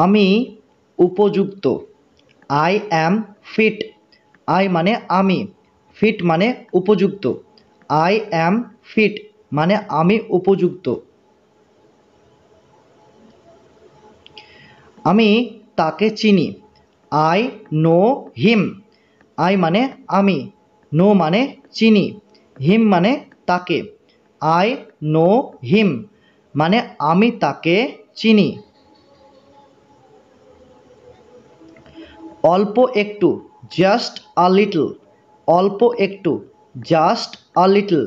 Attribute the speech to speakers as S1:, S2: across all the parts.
S1: আমি উপযুক্ত। I am fit. I মানে আমি, ফিট মানে উপযুক্ত। আই অ্যাম ফিট মানে আমি উপযুক্ত। আমি তাকে চিনি। I know him. আই মানে আমি, নো মানে চিনি, হিম মানে তাকে। আই নো হিম মানে আমি তাকে চিনি। অল্প একটু, জাস্ট আ লিটল। অল্প একটু, জাস্ট আ লিটল।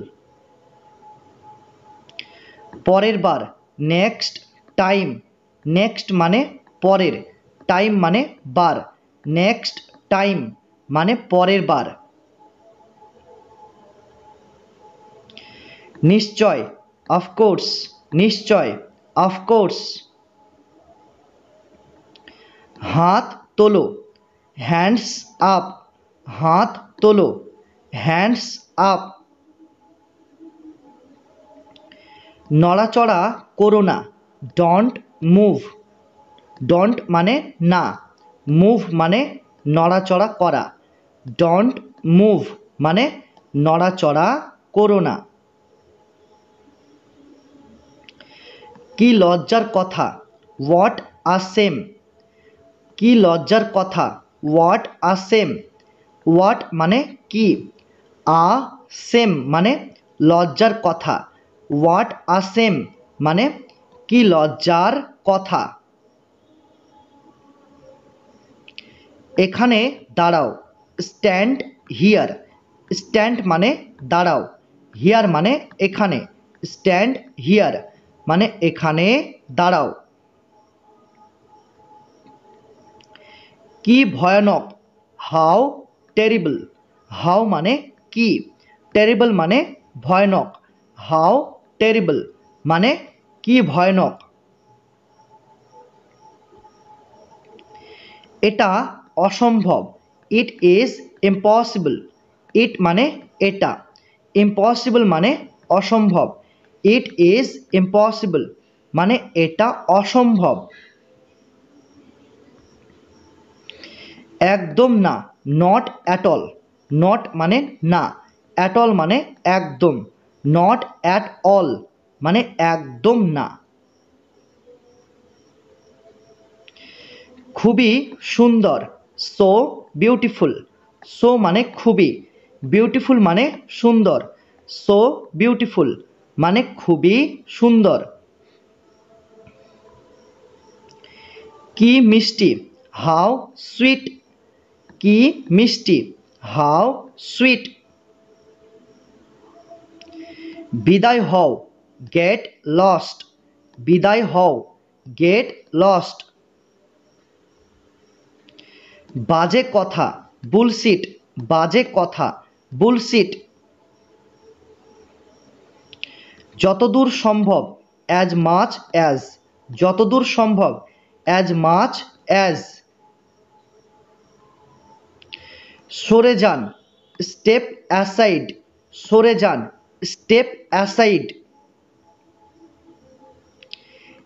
S1: পরের বার, নেক্সট টাইম। নেক্সট মানে পরের, টাইম মানে বার। নেক্সট টাইম মানে পরের বার। নিশ্চয়, অফকোর্স। নিশ্চয়, অফকোর্স। হাত তোলো, হ্যান্ডস আপ। হাত তোলো, হ্যান্ডস আপ। নড়াচড়া করো না, ডোন্ট মুভ। ডোন্ট মানে না, মুভ মানে নড়াচড়া করা। ডোন্ট মুভ মানে নড়াচড়া করো না। কি লজ্জার কথা, হোয়াট আ সেম। কি লজ্জার কথা, হোয়াট আ সেম। হোয়াট মানে কি, আ সেম মানে লজ্জার কথা। হোয়াট আ সেম মানে কি লজ্জার কথা। এখানে দাঁড়াও, স্ট্যান্ড হিয়ার। স্ট্যান্ড মানে দাঁড়াও, হিয়ার মানে এখানে। স্ট্যান্ড হিয়ার মানে এখানে দাঁড়াও। কি ভয়ানক, হাউ টেরিবল। হাউ মানে কি, টেরিবল মানে ভয়ানক। হাউ টেরিবল মানে কি ভয়ানক। এটা অসম্ভব, ইট ইজ ইম্পসিবল। ইট মানে এটা, ইম্পসিবল মানে অসম্ভব। ইট ইজ ইম্পসিবল মানে এটা অসম্ভব। একদম না, নট অ্যাট অল। নট মানে না, অ্যাট অল মানে একদম। নট অ্যাট অল মানে একদম না। খুবই সুন্দর, সো বিউটিফুল। সো মানে খুবই, বিউটিফুল মানে সুন্দর। সো বিউটিফুল মানে খুবই সুন্দর। কি মিষ্টি, হাউ সুইট। কি মিষ্টি, হাউ সুইট। বিদায় হও, গেট লস্ট। বিদায় হও, গেট লস্ট। বাজে কথা, বুলশিট। বাজে কথা, বুলশিট। যতদূর সম্ভব, অ্যাজ মাচ অ্যাজ। যতদূর সম্ভব, অ্যাজ মাচ অ্যাজ। সরে যান, স্টেপ অ্যাসাইড। সরে যান, স্টেপ অ্যাসাইড।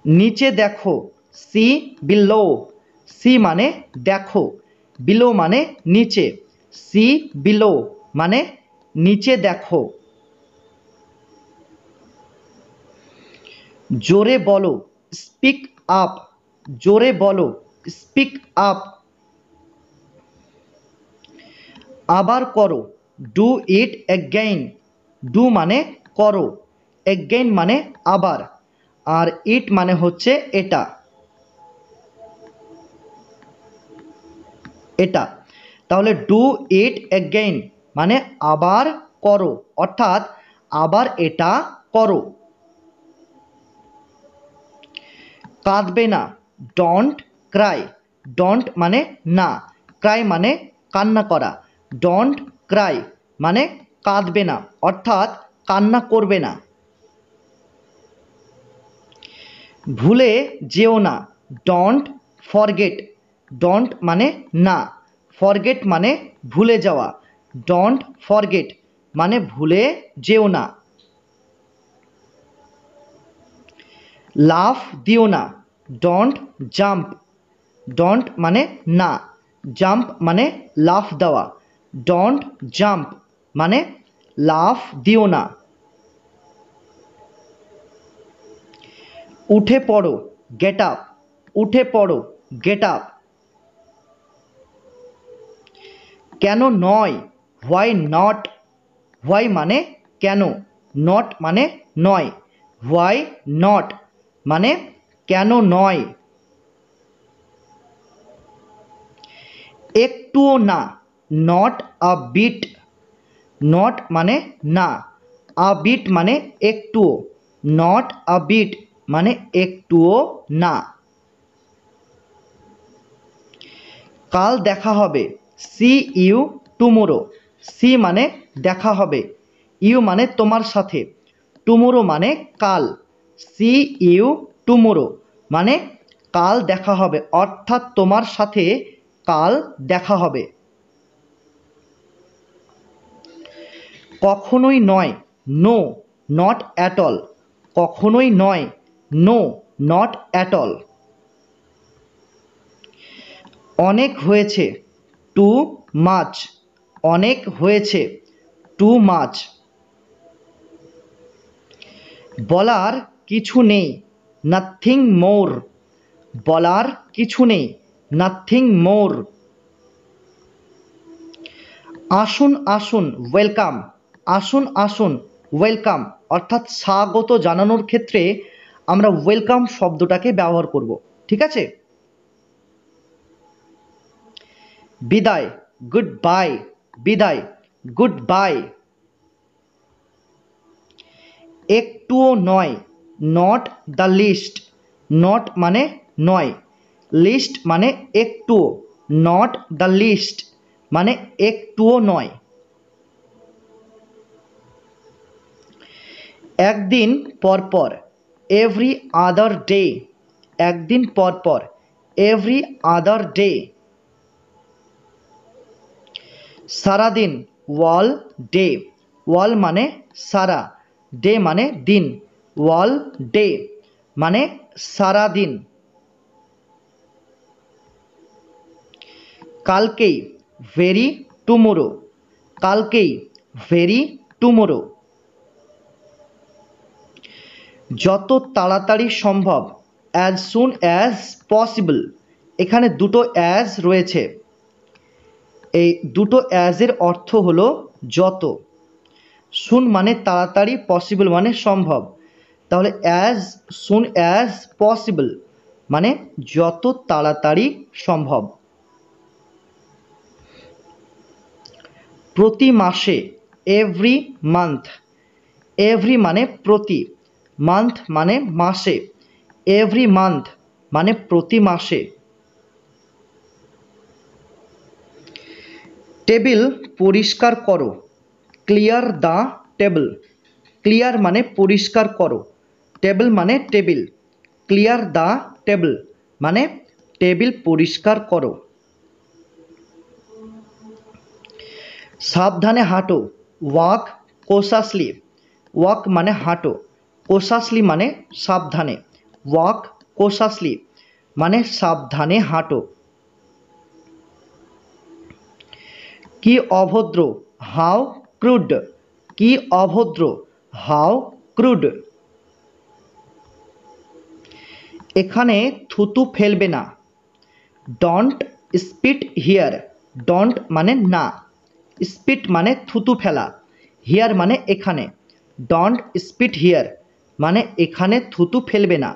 S1: নিচে দেখো, সি বিলো। সি মানে দেখো, বিলো মানে নিচে। সি বিলো মানে নিচে দেখো। জোরে বলো, স্পিক আপ। জোরে বলো, স্পিক আপ। আবার করো, ডু ইট অ্যাগেইন। ডু মানে করো, অ্যাগেইন মানে আবার, আর ইট মানে হচ্ছে এটা। এটা তাহলে ডু ইট অ্যাগেইন মানে আবার করো, অর্থাৎ আবার এটা করো। কাঁদবে না, ডোন্ট ক্রাই। ডোন্ট মানে না, ক্রাই মানে কান্না করা। ডোন্ট ক্রাই মানে কাঁদবে না, অর্থাৎ কান্না করবে না। ভুলে যেও না, ডোন্ট ফরগেট। ডোন্ট মানে না, ফরগেট মানে ভুলে যাওয়া। ডোন্ট ফরগেট মানে ভুলে যেও না। লাফ দিও না, ডোন্ট জাম্প। ডোন্ট মানে না, জাম্প মানে লাফ দেওয়া, ডোন্ট জাম্প মানে লাফ দিও না। উঠে পড়ো, গেট আপ, উঠে পড়ো, গেট আপ। কেন নয়, হোয়াই নট, হোয়াই মানে কেন, নট মানে নয়, হোয়াই নট মানে কেন নয়। একটুও না, নট আ বিট, নট মানে না, আ বিট মানে একটুও, নট আ বিট মানে একটুও না। কাল দেখা হবে, সি ইউ টুমোরো, সি মানে দেখা হবে, ইউ মানে তোমার সাথে, টুমোরো মানে কাল, সি ইউ টুমোরো মানে কাল দেখা হবে, অর্থাৎ তোমার সাথে কাল দেখা হবে। কখনোই নয়, নো নট অ্যাট অল, কখনোই নয়, নো নট অ্যাট অল। অনেক হয়েছে, টু মাচ, অনেক হয়েছে, টু মাচ। বলার কিছু নেই, নাথিং মোর, বলার কিছু নেই, নাথিং মোর। আসুন আসুন, ওয়েলকাম, আসুন আসুন, ওয়েলকাম অর্থাৎ স্বাগত জানানোর ক্ষেত্রে আমরা ওয়েলকাম শব্দটাকে ব্যবহার করব, ঠিক আছে। বিদায়, গুড বাই, বিদায়, গুড বাই। একটুও নয়, নট দ্য লিস্ট, নট মানে নয়, লিস্ট মানে একটুও, নট দ্য লিস্ট মানে একটুও নয়। একদিন পর পর, এভরি আদার ডে, একদিন পর পর, এভরি আদার ডে। সারাদিন, ওয়াল ডে, ওয়াল মানে সারা, ডে মানে দিন, ওয়াল ডে মানে সারা দিন। কালকেই, ভেরি টুমোরো, কালকেই, ভেরি টুমোরো। যত তাড়াতাড়ি সম্ভব, অ্যাজ সুন অ্যাজ পসিবল, এখানে দুটো অ্যাজ রয়েছে, এই দুটো অ্যাজের অর্থ হলো যত, সুন মানে তাড়াতাড়ি, পসিবল মানে সম্ভব, তাহলে অ্যাজ সুন অ্যাজ পসিবল মানে যত তাড়াতাড়ি সম্ভব। প্রতি মাসে, এভরি মান্থ, এভরি মানে প্রতি, মান্থ মানে মাসে, এভরি মান্থ মানে প্রতি মাসে। টেবিল পরিষ্কার করো, ক্লিয়ার দ্য টেবিল, ক্লিয়ার মানে পরিষ্কার করো, টেবিল মানে টেবিল, ক্লিয়ার দ্য টেবিল মানে টেবিল পরিষ্কার করো। সাবধানে হাঁটো, ওয়াক কোশাসলি, ওয়াক মানে হাঁটো, কোশাসলি মানে সাবধানে, ওয়াক কোশাসলি মানে সাবধানে হাঁটো। কি অভদ্র, হাউ ক্রুড, কি অভদ্র, হাউ ক্রুড। এখানে থুতু ফেলবে না, ডোন্ট স্পিট হিয়ার, ডোন্ট মানে না, স্পিট মানে থুতু ফেলা, হিয়ার মানে এখানে, ডোন্ট স্পিট হিয়ার মানে এখানে থুতু ফেলবে না।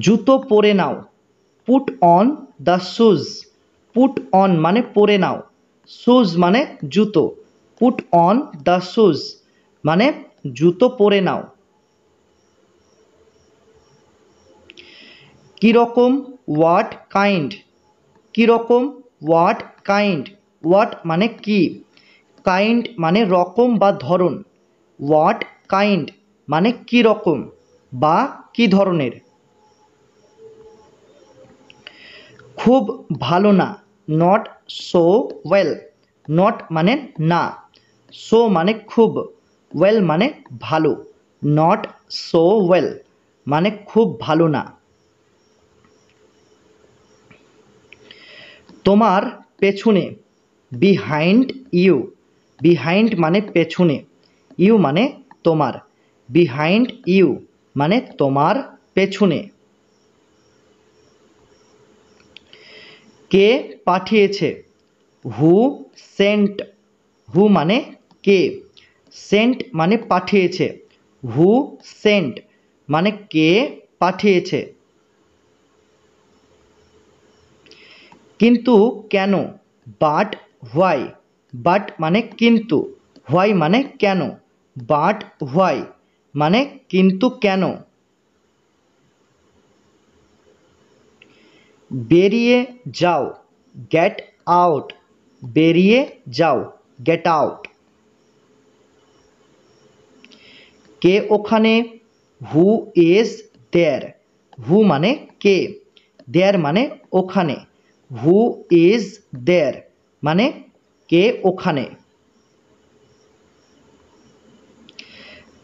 S1: জুতো পরে নাও, put on the shoes, put on মানে পরে নাও, শুজ মানে জুতো, পুট অন দ্য শুজ মানে জুতো পরে নাও। কীরকম, হোয়াট কাইন্ড, কীরকম, হোয়াট কাইন্ড, হোয়াট মানে কি, কাইন্ড মানে রকম বা ধরন, হোয়াট কাইন্ড মানে কী রকম বা কী ধরনের। খুব ভালো না, নট সো ওয়েল, নট মানে না, সো মানে খুব, ওয়েল মানে ভালো, নট সো ওয়েল মানে খুব ভালো না। তোমার পেছনে, বিহাইন্ড ইউ। বিহাইন্ড মানে পেছনে, ইউ মানে তোমার। বিহাইন্ড ইউ মানে তোমার পেছনে। কে পাঠিয়েছে? হু সেন্ট। হু মানে কে, সেন্ট মানে পাঠিয়েছে। হু সেন্ট মানে কে পাঠিয়েছে। কিন্তু কেন? But why. বাট মানে কিন্তু, হোয়াই মানে কেন। বাট হোয়াই মানে কিন্তু কেন। বেরিয়ে যাও, গেট আউট। বেরিয়ে যাও, গেট আউট। কে ওখানে? Who is there. হু মানে কে, দেয়ার মানে ওখানে। হু ইজ দেয়ার মানে কে ওখানে।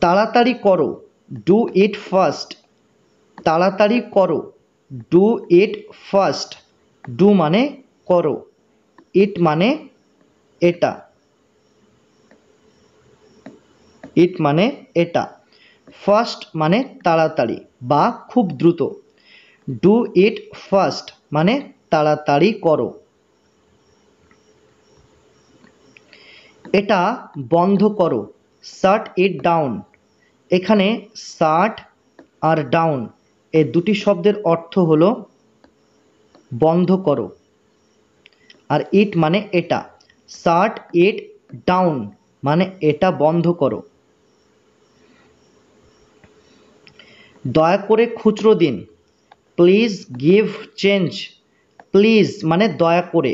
S1: তাড়াতাড়ি করো, ডু ইট ফার্স্ট। তাড়াতাড়ি করো, ডু ইট ফার্স্ট। ডু মানে করো, ইট মানে এটা। ইট মানে এটা। ফার্স্ট মানে তাড়াতাড়ি বা খুব দ্রুত। ডু ইট ফার্স্ট মানে তাড়াতাড়ি করো। এটা বন্ধ করো, শাট ইট ডাউন। এখানে শাট আর ডাউন এই দুটি শব্দের অর্থ হলো বন্ধ করো। আর ইট মানে এটা। শাট ইট ডাউন মানে এটা বন্ধ করো। দয়া করে খুচরো দিন, প্লিজ গিভ চেঞ্জ। প্লিজ মানে দয়া করে,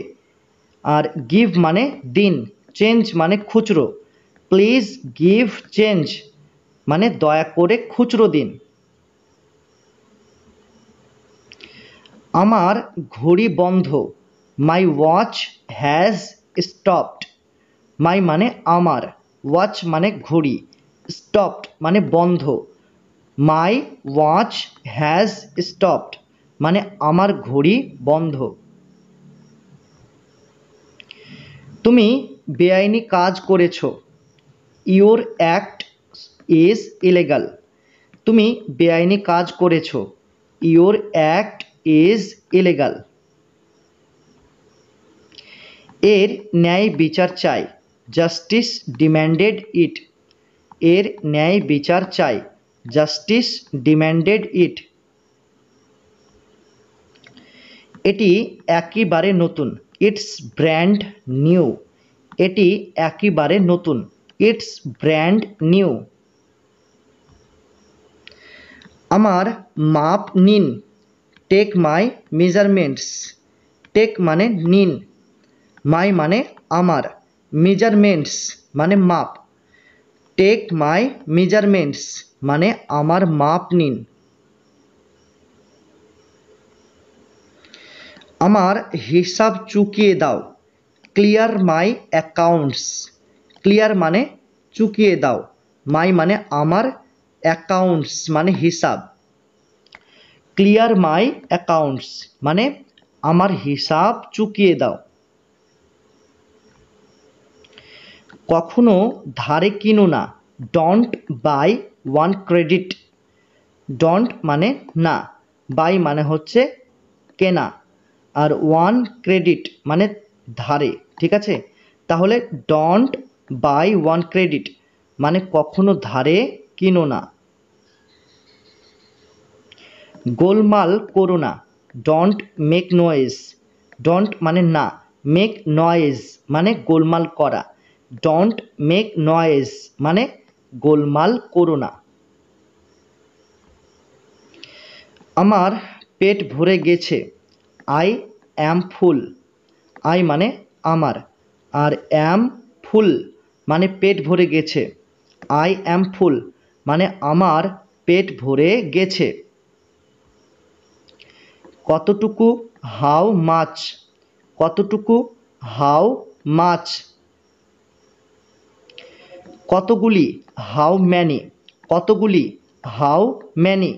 S1: আর গিভ মানে দিন, চেঞ্জ মানে খুচরো। প্লিজ গিভ চেঞ্জ মানে দয়া করে খুচরো দিন। আমার ঘড়ি বন্ধ, মাই ওয়াচ হ্যাজ স্টপড। মাই মানে আমার, ওয়াচ মানে ঘড়ি, স্টপড মানে বন্ধ। মাই ওয়াচ হ্যাজ স্টপড মানে আমার ঘড়ি বন্ধ। তুমি বেআইনি কাজ করেছো, ইউর অ্যাক্ট ইজ ইলিগাল। তুমি বেআইনি কাজ করেছো, ইউর অ্যাক্ট ইজ ইলিগাল। এর ন্যায় বিচার চাই, জাস্টিস ডিম্যান্ডেড ইট। এর ন্যায় বিচার চাই, জাস্টিস ডিম্যান্ডেড ইট। এটি একেবারে নতুন, ইটস ব্র্যান্ড নিউ। এটি একেবারে নতুন, ইটস ব্র্যান্ড নিউ। আমার মাপ নিন, টেক মাই মেজারমেন্টস। টেক মানে নিন, মাই মানে আমার, মেজারমেন্টস মানে মাপ। টেক মাই মেজারমেন্টস মানে আমার মাপ নিন। আমার হিসাব চুকিয়ে দাও, ক্লিয়ার মাই অ্যাকাউন্টস। ক্লিয়ার মানে চুকিয়ে দাও, মাই মানে আমার, অ্যাকাউন্টস মানে হিসাব। ক্লিয়ার মাই অ্যাকাউন্টস মানে আমার হিসাব চুকিয়ে দাও। কখনো ধারে কিনো না, don't by one credit. Don't মানে না, বাই মানে হচ্ছে কেনা, আর ওয়ান ক্রেডিট মানে ধারে, ঠিক আছে। তাহলে ডোন্ট বাই ওয়ান ক্রেডিট মানে কখনো ধারে কিনো না। গোলমাল করো না, ডোন্ট মেক নয়েজ। ডোন্ট মানে না, মেক নয়েজ মানে গোলমাল করা। ডোন্ট মেক নয়েজ মানে গোলমাল করো না। আমার পেট ভরে গেছে, আই অ্যাম ফুল। আই মানে আমার, আর অ্যাম ফুল মানে পেট ভরে গেছে। আই অ্যাম ফুল মানে আমার পেট ভরে গেছে। কতটুকু? How much. কতটুকু? How much. কতগুলি? How many. কতগুলি? How many.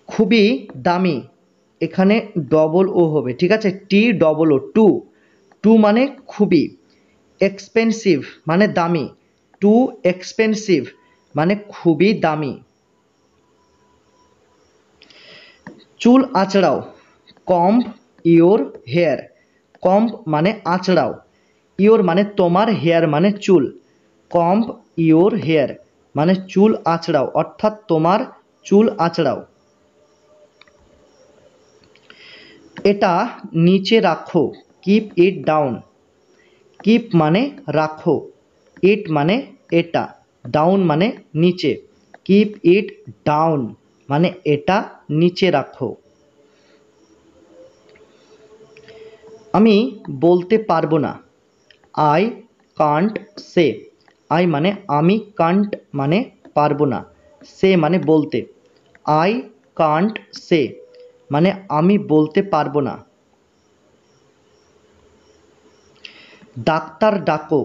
S1: খুবই দামি, এখানে ডবল ও হবে, ঠিক আছে, T double O, too. Too মানে খুবই। এক্সপেন্সিভ মানে দামি, টু এক্সপেন্সিভ মানে খুবই দামি। চুল আঁচড়াও, কম্ব ইওর হেয়ার। কম্ব মানে আঁচড়াও, ইওর মানে তোমার, হেয়ার মানে চুল। কম্ব ইওর হেয়ার মানে চুল আঁচড়াও, অর্থাৎ তোমার চুল আঁচড়াও। এটা নিচে রাখো, কিপ ইট ডাউন। কিপ মানে রাখো, ইট মানে এটা, ডাউন মানে নিচে। কিপ ইট ডাউন মানে এটা নিচে রাখো। আমি বলতে পারবো না, আই কান্ট সে। আই মানে আমি, কান্ট মানে পারবো না, সে মানে বলতে। আই কান্ট সে মানে আমি বলতে পারবো না। ডাক্তার ডাকো,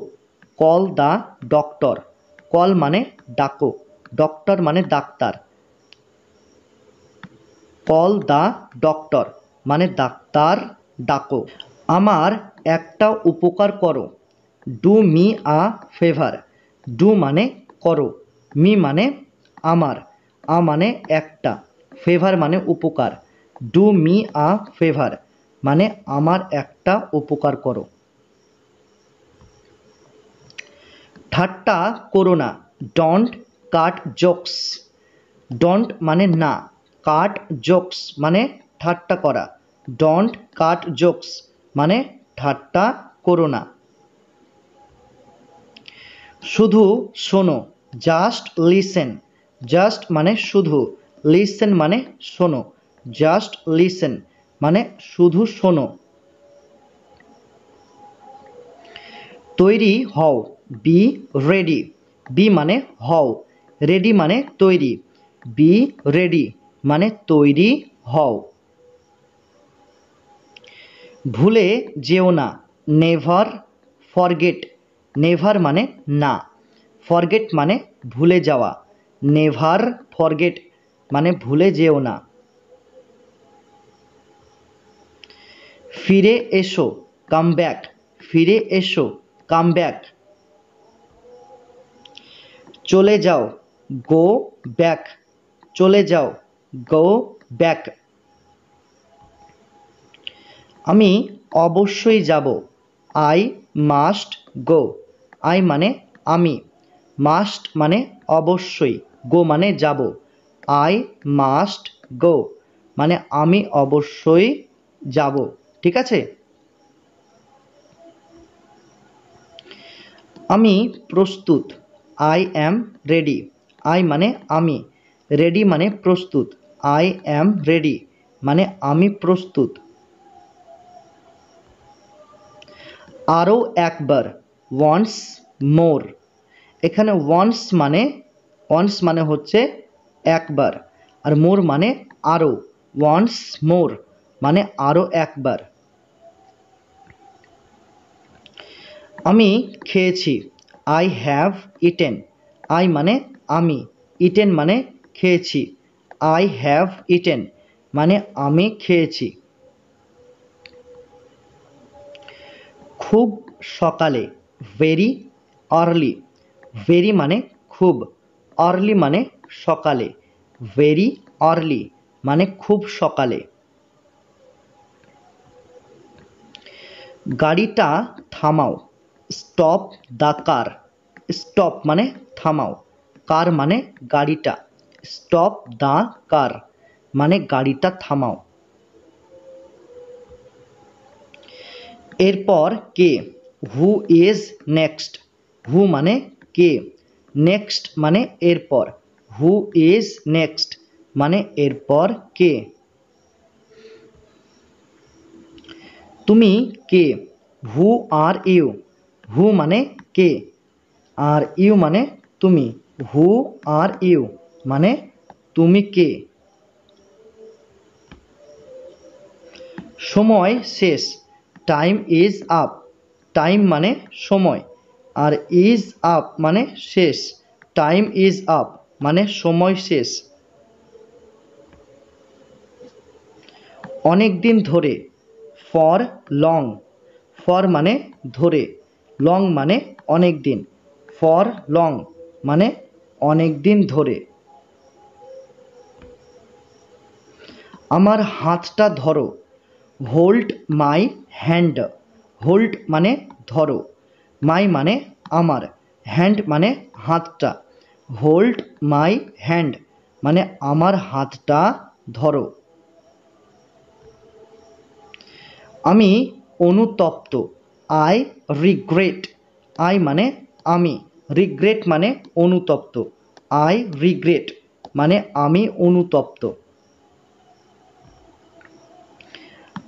S1: কল দ্য ডক্টর। কল মানে ডাকো, ডক্টর মানে ডাক্তার। কল দ্য ডক্টর মানে ডাক্তার ডাকো। আমার একটা উপকার করো, do me a favour. Do মানে করো, মি মানে আমার, আ মানে একটা, ফেভার মানে উপকার। ডু মি আ ফেভার মানে আমার একটা উপকার করো। ঠাট্টা করো না, ডোন্ট কাট জোকস। ডোন্ট মানে না, কাট জোকস মানে ঠাট্টা করা। ডোন্ট কাট জোকস মানে ঠাট্টা করো না। শুধু শোনো, জাস্ট লিসেন। জাস্ট মানে শুধু, লিসেন মানে শোনো। জাস্ট লিসেন মানে শুধু শোনো। তৈরি হও, বি রেডি। বি মানে হও, রেডি মানে তৈরি। বি রেডি মানে তৈরি হও। ভুলে যেও না, নেভার ফরগেট। নেভার মানে না, ফরগেট মানে ভুলে যাওয়া। নেভার ফরগেট মানে ভুলে যেও না। ফিরে এসো, কাম ব্যাক। ফিরে এসো, কাম ব্যাক। চলে যাও, গো ব্যাক। চলে যাও, গো ব্যাক। আমি অবশ্যই যাব, আই মাস্ট গো। আই মানে আমি, মাস্ট মানে অবশ্যই, গো মানে যাব। আই মাস্ট গো মানে আমি অবশ্যই যাব, ঠিক আছে। আমি প্রস্তুত, আই অ্যাম রেডি। আই মানে আমি, রেডি মানে প্রস্তুত। আই অ্যাম রেডি মানে আমি প্রস্তুত। আরও একবার, ওয়ান্স মোর। এখানে ওয়ান্স মানে হচ্ছে একবার, আর মোর মানে আরও। ওয়ান্স মোর মানে আরও একবার। আমি খেয়েছি, আই হ্যাভ ইটেন। আই মানে আমি, ইটেন মানে খেয়েছি। আই হ্যাভ ইটেন মানে আমি খেয়েছি। খুব সকালে, ভেরি আর্লি। ভেরি মানে খুব, আর্লি মানে সকালে। ভেরি আর্লি মানে খুব সকালে। গাড়িটা থামাও, স্টপ দ্য কার। স্টপ মানে থামাও, কার মানে গাড়িটা। স্টপ দ্য কার মানে গাড়িটা থামাও। এরপর কে, হু ইজ নেক্সট। হু মানে কে, নেক্সট মানে এরপর। হু ইজ নেক্সট মানে এরপর কে। তুমি কে, হু আর ইউ। হু মানে কে, আর ইউ মানে তুমি। হু আর ইউ মানে তুমি কে। সময় শেষ, টাইম ইজ আপ। টাইম মানে সময়, আর ইজ আপ মানে শেষ। টাইম ইজ আপ মানে সময় শেষ। অনেক দিন ধরে, ফর লং। ফর মানে ধরে, লং মানে অনেক দিন, ফর লং মানে অনেক দিন ধরে। আমার হাতটা ধরো, হোল্ড মাই হ্যান্ড। হোল্ড মানে ধরো, মাই মানে আমার, হ্যান্ড মানে হাতটা, হোল্ড মাই হ্যান্ড মানে আমার হাতটা ধরো। আমি অনুতপ্ত, আই রিগ্রেট। আই মানে আমি, রিগ্রেট মানে অনুতপ্ত, আই রিগ্রেট মানে আমি অনুতপ্ত।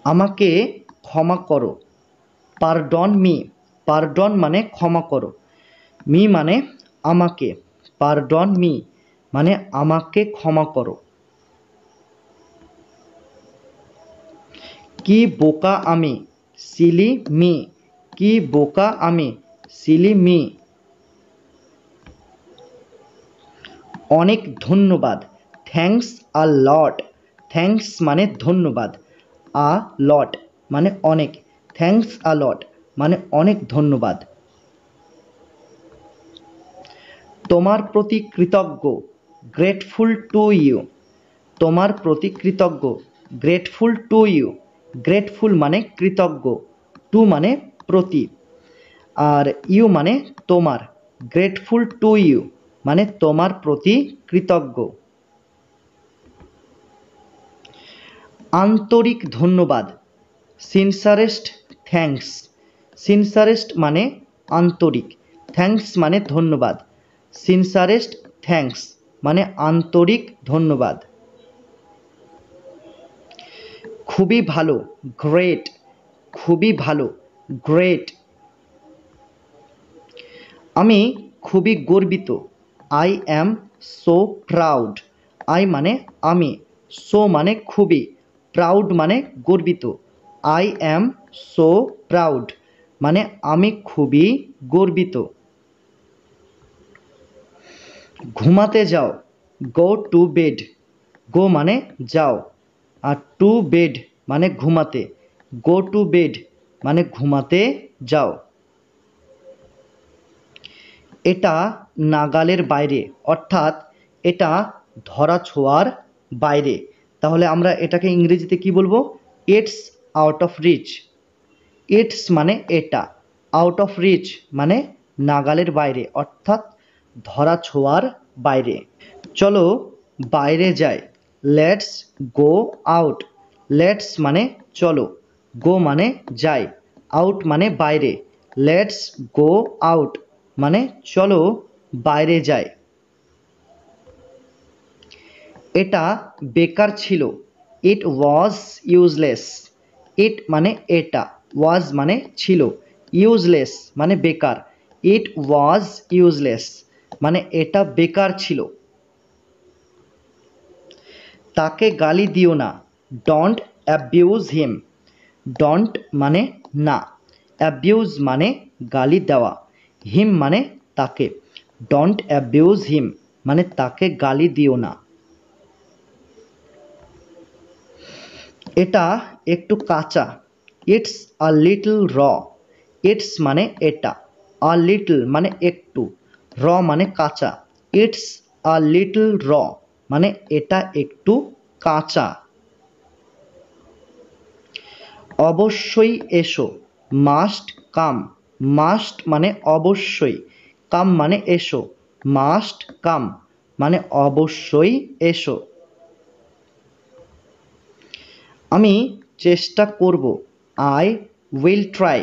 S1: আমাকে ক্ষমা করো, পারডন মি। পারডন মানে ক্ষমা করো, মি মানে আমাকে, পারডন মি মানে আমাকে ক্ষমা করো। কি বোকা আমি, সিলি মি। কি বোকা আমি, সিলি মি। অনেক ধন্যবাদ, থ্যাঙ্কস আ লট। থ্যাঙ্কস মানে ধন্যবাদ, আ লট মানে অনেক, থ্যাঙ্কস আ লট মানে অনেক ধন্যবাদ। তোমার প্রতি কৃতজ্ঞ, গ্রেটফুল টু ইউ। তোমার প্রতি কৃতজ্ঞ, গ্রেটফুল টু ইউ। গ্রেটফুল মানে কৃতজ্ঞ, টু মানে প্রতি, আর ইউ মানে তোমার, গ্রেটফুল টু ইউ মানে তোমার প্রতি কৃতজ্ঞ। আন্তরিক ধন্যবাদ, সিনসারেস্ট থ্যাঙ্কস। সিনসারেস্ট মানে আন্তরিক, থ্যাঙ্কস মানে ধন্যবাদ, সিনসারেস্ট থ্যাঙ্কস মানে আন্তরিক ধন্যবাদ। খুবই ভালো, গ্রেট। খুবই ভালো, গ্রেট। আমি খুবই গর্বিত, I am so proud. I মানে আমি, সো মানে খুবই, প্রাউড মানে গর্বিত, আই অ্যাম সো প্রাউড মানে আমি খুবই গর্বিত। ঘুমাতে যাও, গো টু বেড। গো মানে যাও, আর টু বেড মানে ঘুমাতে, গো টু বেড মানে ঘুমাতে যাও। এটা নাগালের বাইরে, অর্থাৎ এটা ধরা ছোঁয়ার বাইরে। তাহলে আমরা এটাকে ইংরেজিতে কি বলবো? It's out of reach. It's মানে এটা, আউট অফ রিচ মানে নাগালের বাইরে, অর্থাৎ ধরা ছোঁয়ার বাইরে। চলো বাইরে যাই, লেটস গো আউট। লেটস মানে চলো, গো মানে যাই, আউট মানে বাইরে, লেটস গো আউট মানে চলো বাইরে যাই। এটা বেকার ছিল, ইট ওয়াজ ইউজলেস। ইট মানে এটা, ওয়াজ মানে ছিল, ইউজলেস মানে বেকার, ইট ওয়াজ ইউজলেস মানে এটা বেকার ছিল। তাকে গালি দিও না, ডোন্ট অ্যাবিউজ হিম। ডোন্ট মানে না, অ্যাবিউজ মানে গালি দেওয়া, হিম মানে তাকে, ডোন্ট অ্যাবিউজ হিম মানে তাকে গালি দিও না। এটা একটু কাঁচা, ইটস আ লিটল র। ইটস মানে এটা, আ লিটল মানে একটু, র মানে কাঁচা, ইটস আ লিটল র মানে এটা একটু কাঁচা। অবশ্যই এসো, মাস্ট কাম। মাস্ট মানে অবশ্যই, কাম মানে এসো, মাস্ট কাম মানে অবশ্যই এসো। আমি চেষ্টা করব, আই উইল ট্রাই।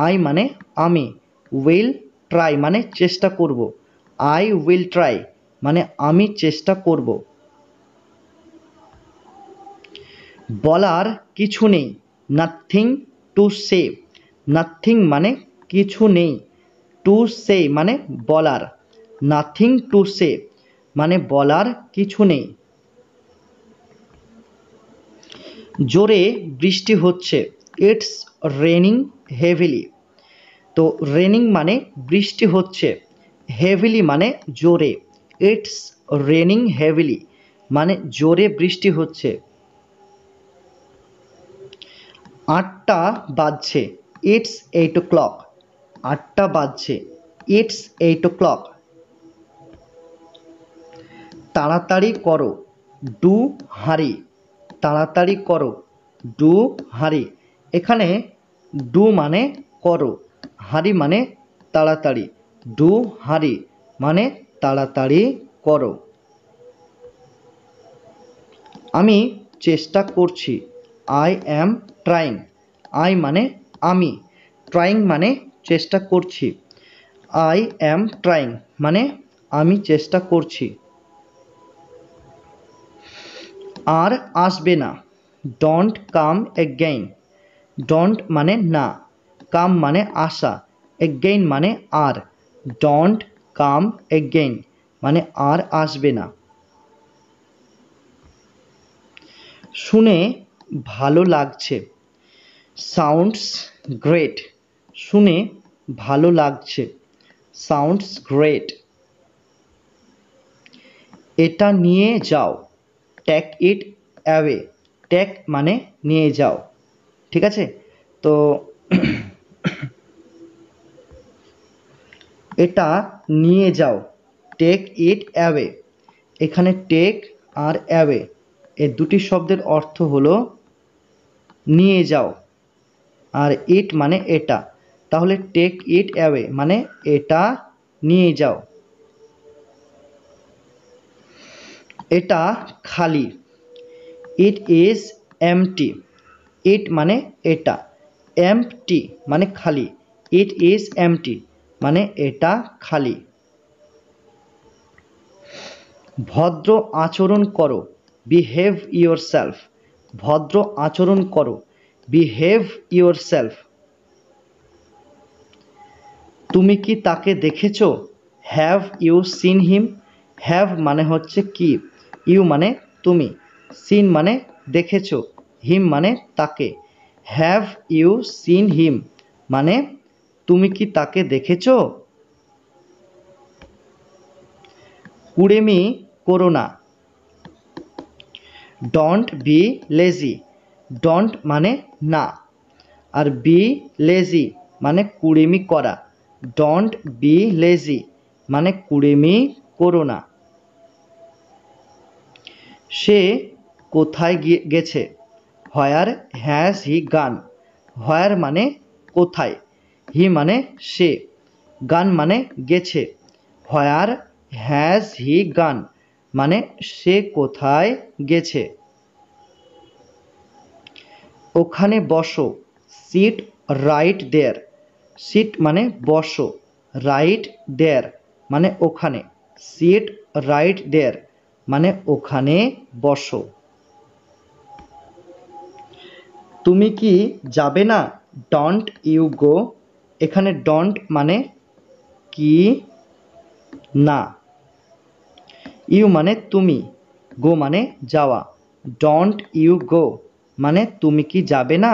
S1: আই মানে আমি, উইল ট্রাই মানে চেষ্টা করব, আই উইল ট্রাই মানে আমি চেষ্টা করব। বলার কিছু নেই, নাথিং টু সে। নাথিং মানে কিছু নেই, টু সে মানে বলার, নাথিং টু সে মানে বলার কিছু নেই। জোরে বৃষ্টি হচ্ছে, ইটস রেনিং হেভিলি। তো রেনিং মানে বৃষ্টি হচ্ছে, হেভিলি মানে জোরে, ইটস রেনিং হেভিলি মানে জোরে বৃষ্টি হচ্ছে। আটটা বাজছে, ইটস 8 o'clock। আটটা বাজছে, ইটস 8 o'clock। তাড়াতাড়ি করো, ডু হারি। তাড়াতাড়ি করো, ডু হারি। এখানে ডু মানে করো, হারি মানে তাড়াতাড়ি। ডু হারি মানে তাড়াতাড়ি করো। আমি চেষ্টা করছি, আই অ্যাম ট্রাইং। আই মানে আমি, ট্রাইং মানে চেষ্টা করছি। আই অ্যাম ট্রাইং মানে আমি চেষ্টা করছি। আর আসবে না, ডোন্ট কাম এগেইন। ডোন্ট মানে না, কাম মানে আসা, এগেইন মানে আর। ডোন্ট কাম এগেইন মানে আর আসবে না। শুনে ভালো লাগছে, সাউন্ডস গ্রেট। শুনে ভালো লাগছে, সাউন্ডস গ্রেট। এটা নিয়ে যাও, টেক ইট অ্যাওয়ে। টেক মানে নিয়ে যাও, ঠিক আছে। তো এটা নিয়ে যাও, টেক ইট অ্যাওয়ে। এখানে টেক আর অ্যাওয়ে এই দুটি শব্দের অর্থ হলো নিয়ে যাও, আর ইট মানে এটা। তাহলে টেক ইট অ্যাওয়ে মানে এটা নিয়ে যাও। এটা খালি, ইট ইজ এমটি। ইট মানে এটা, এমটি মানে খালি। ইট ইজ এমটি মানে এটা খালি। ভদ্র আচরণ করো, বিহেভ ইয়োরসেলফ। ভদ্র আচরণ করো, বিহেভ ইয়োরসেলফ। তুমি কি তাকে দেখেছো, have you seen him. Have মানে হচ্ছে কি, ইউ মানে তুমি, সিন মানে দেখেছো, হিম মানে তাকে। হ্যাভ ইউ সিন হিম মানে তুমি কি তাকে দেখেছো। কুড়েমি করো না, ডোন্ট বি লেজি। ডোন্ট মানে না, আর বি লেজি মানে কুড়েমি করা। ডোন্ট বি লেজি মানে কুড়েমি করো না। সে কোথায় গেছে, হোয়ার হ্যাজ হি গান। হোয়ার মানে কোথায়, হি মানে সে, গান মানে গেছে। হোয়ার হ্যাজ হি গান মানে সে কোথায় গেছে। ওখানে বসো, সিট রাইট দেয়ার। সিট মানে বসো, রাইট দেয়ার মানে ওখানে। সিট রাইট দেয়ার মানে ওখানে বসো। তুমি কি যাবে না, ডোন্ট ইউ গো। এখানে ডোন্ট মানে কি না, ইউ মানে তুমি, গো মানে যাওয়া। ডোন্ট ইউ গো মানে তুমি কি যাবে না।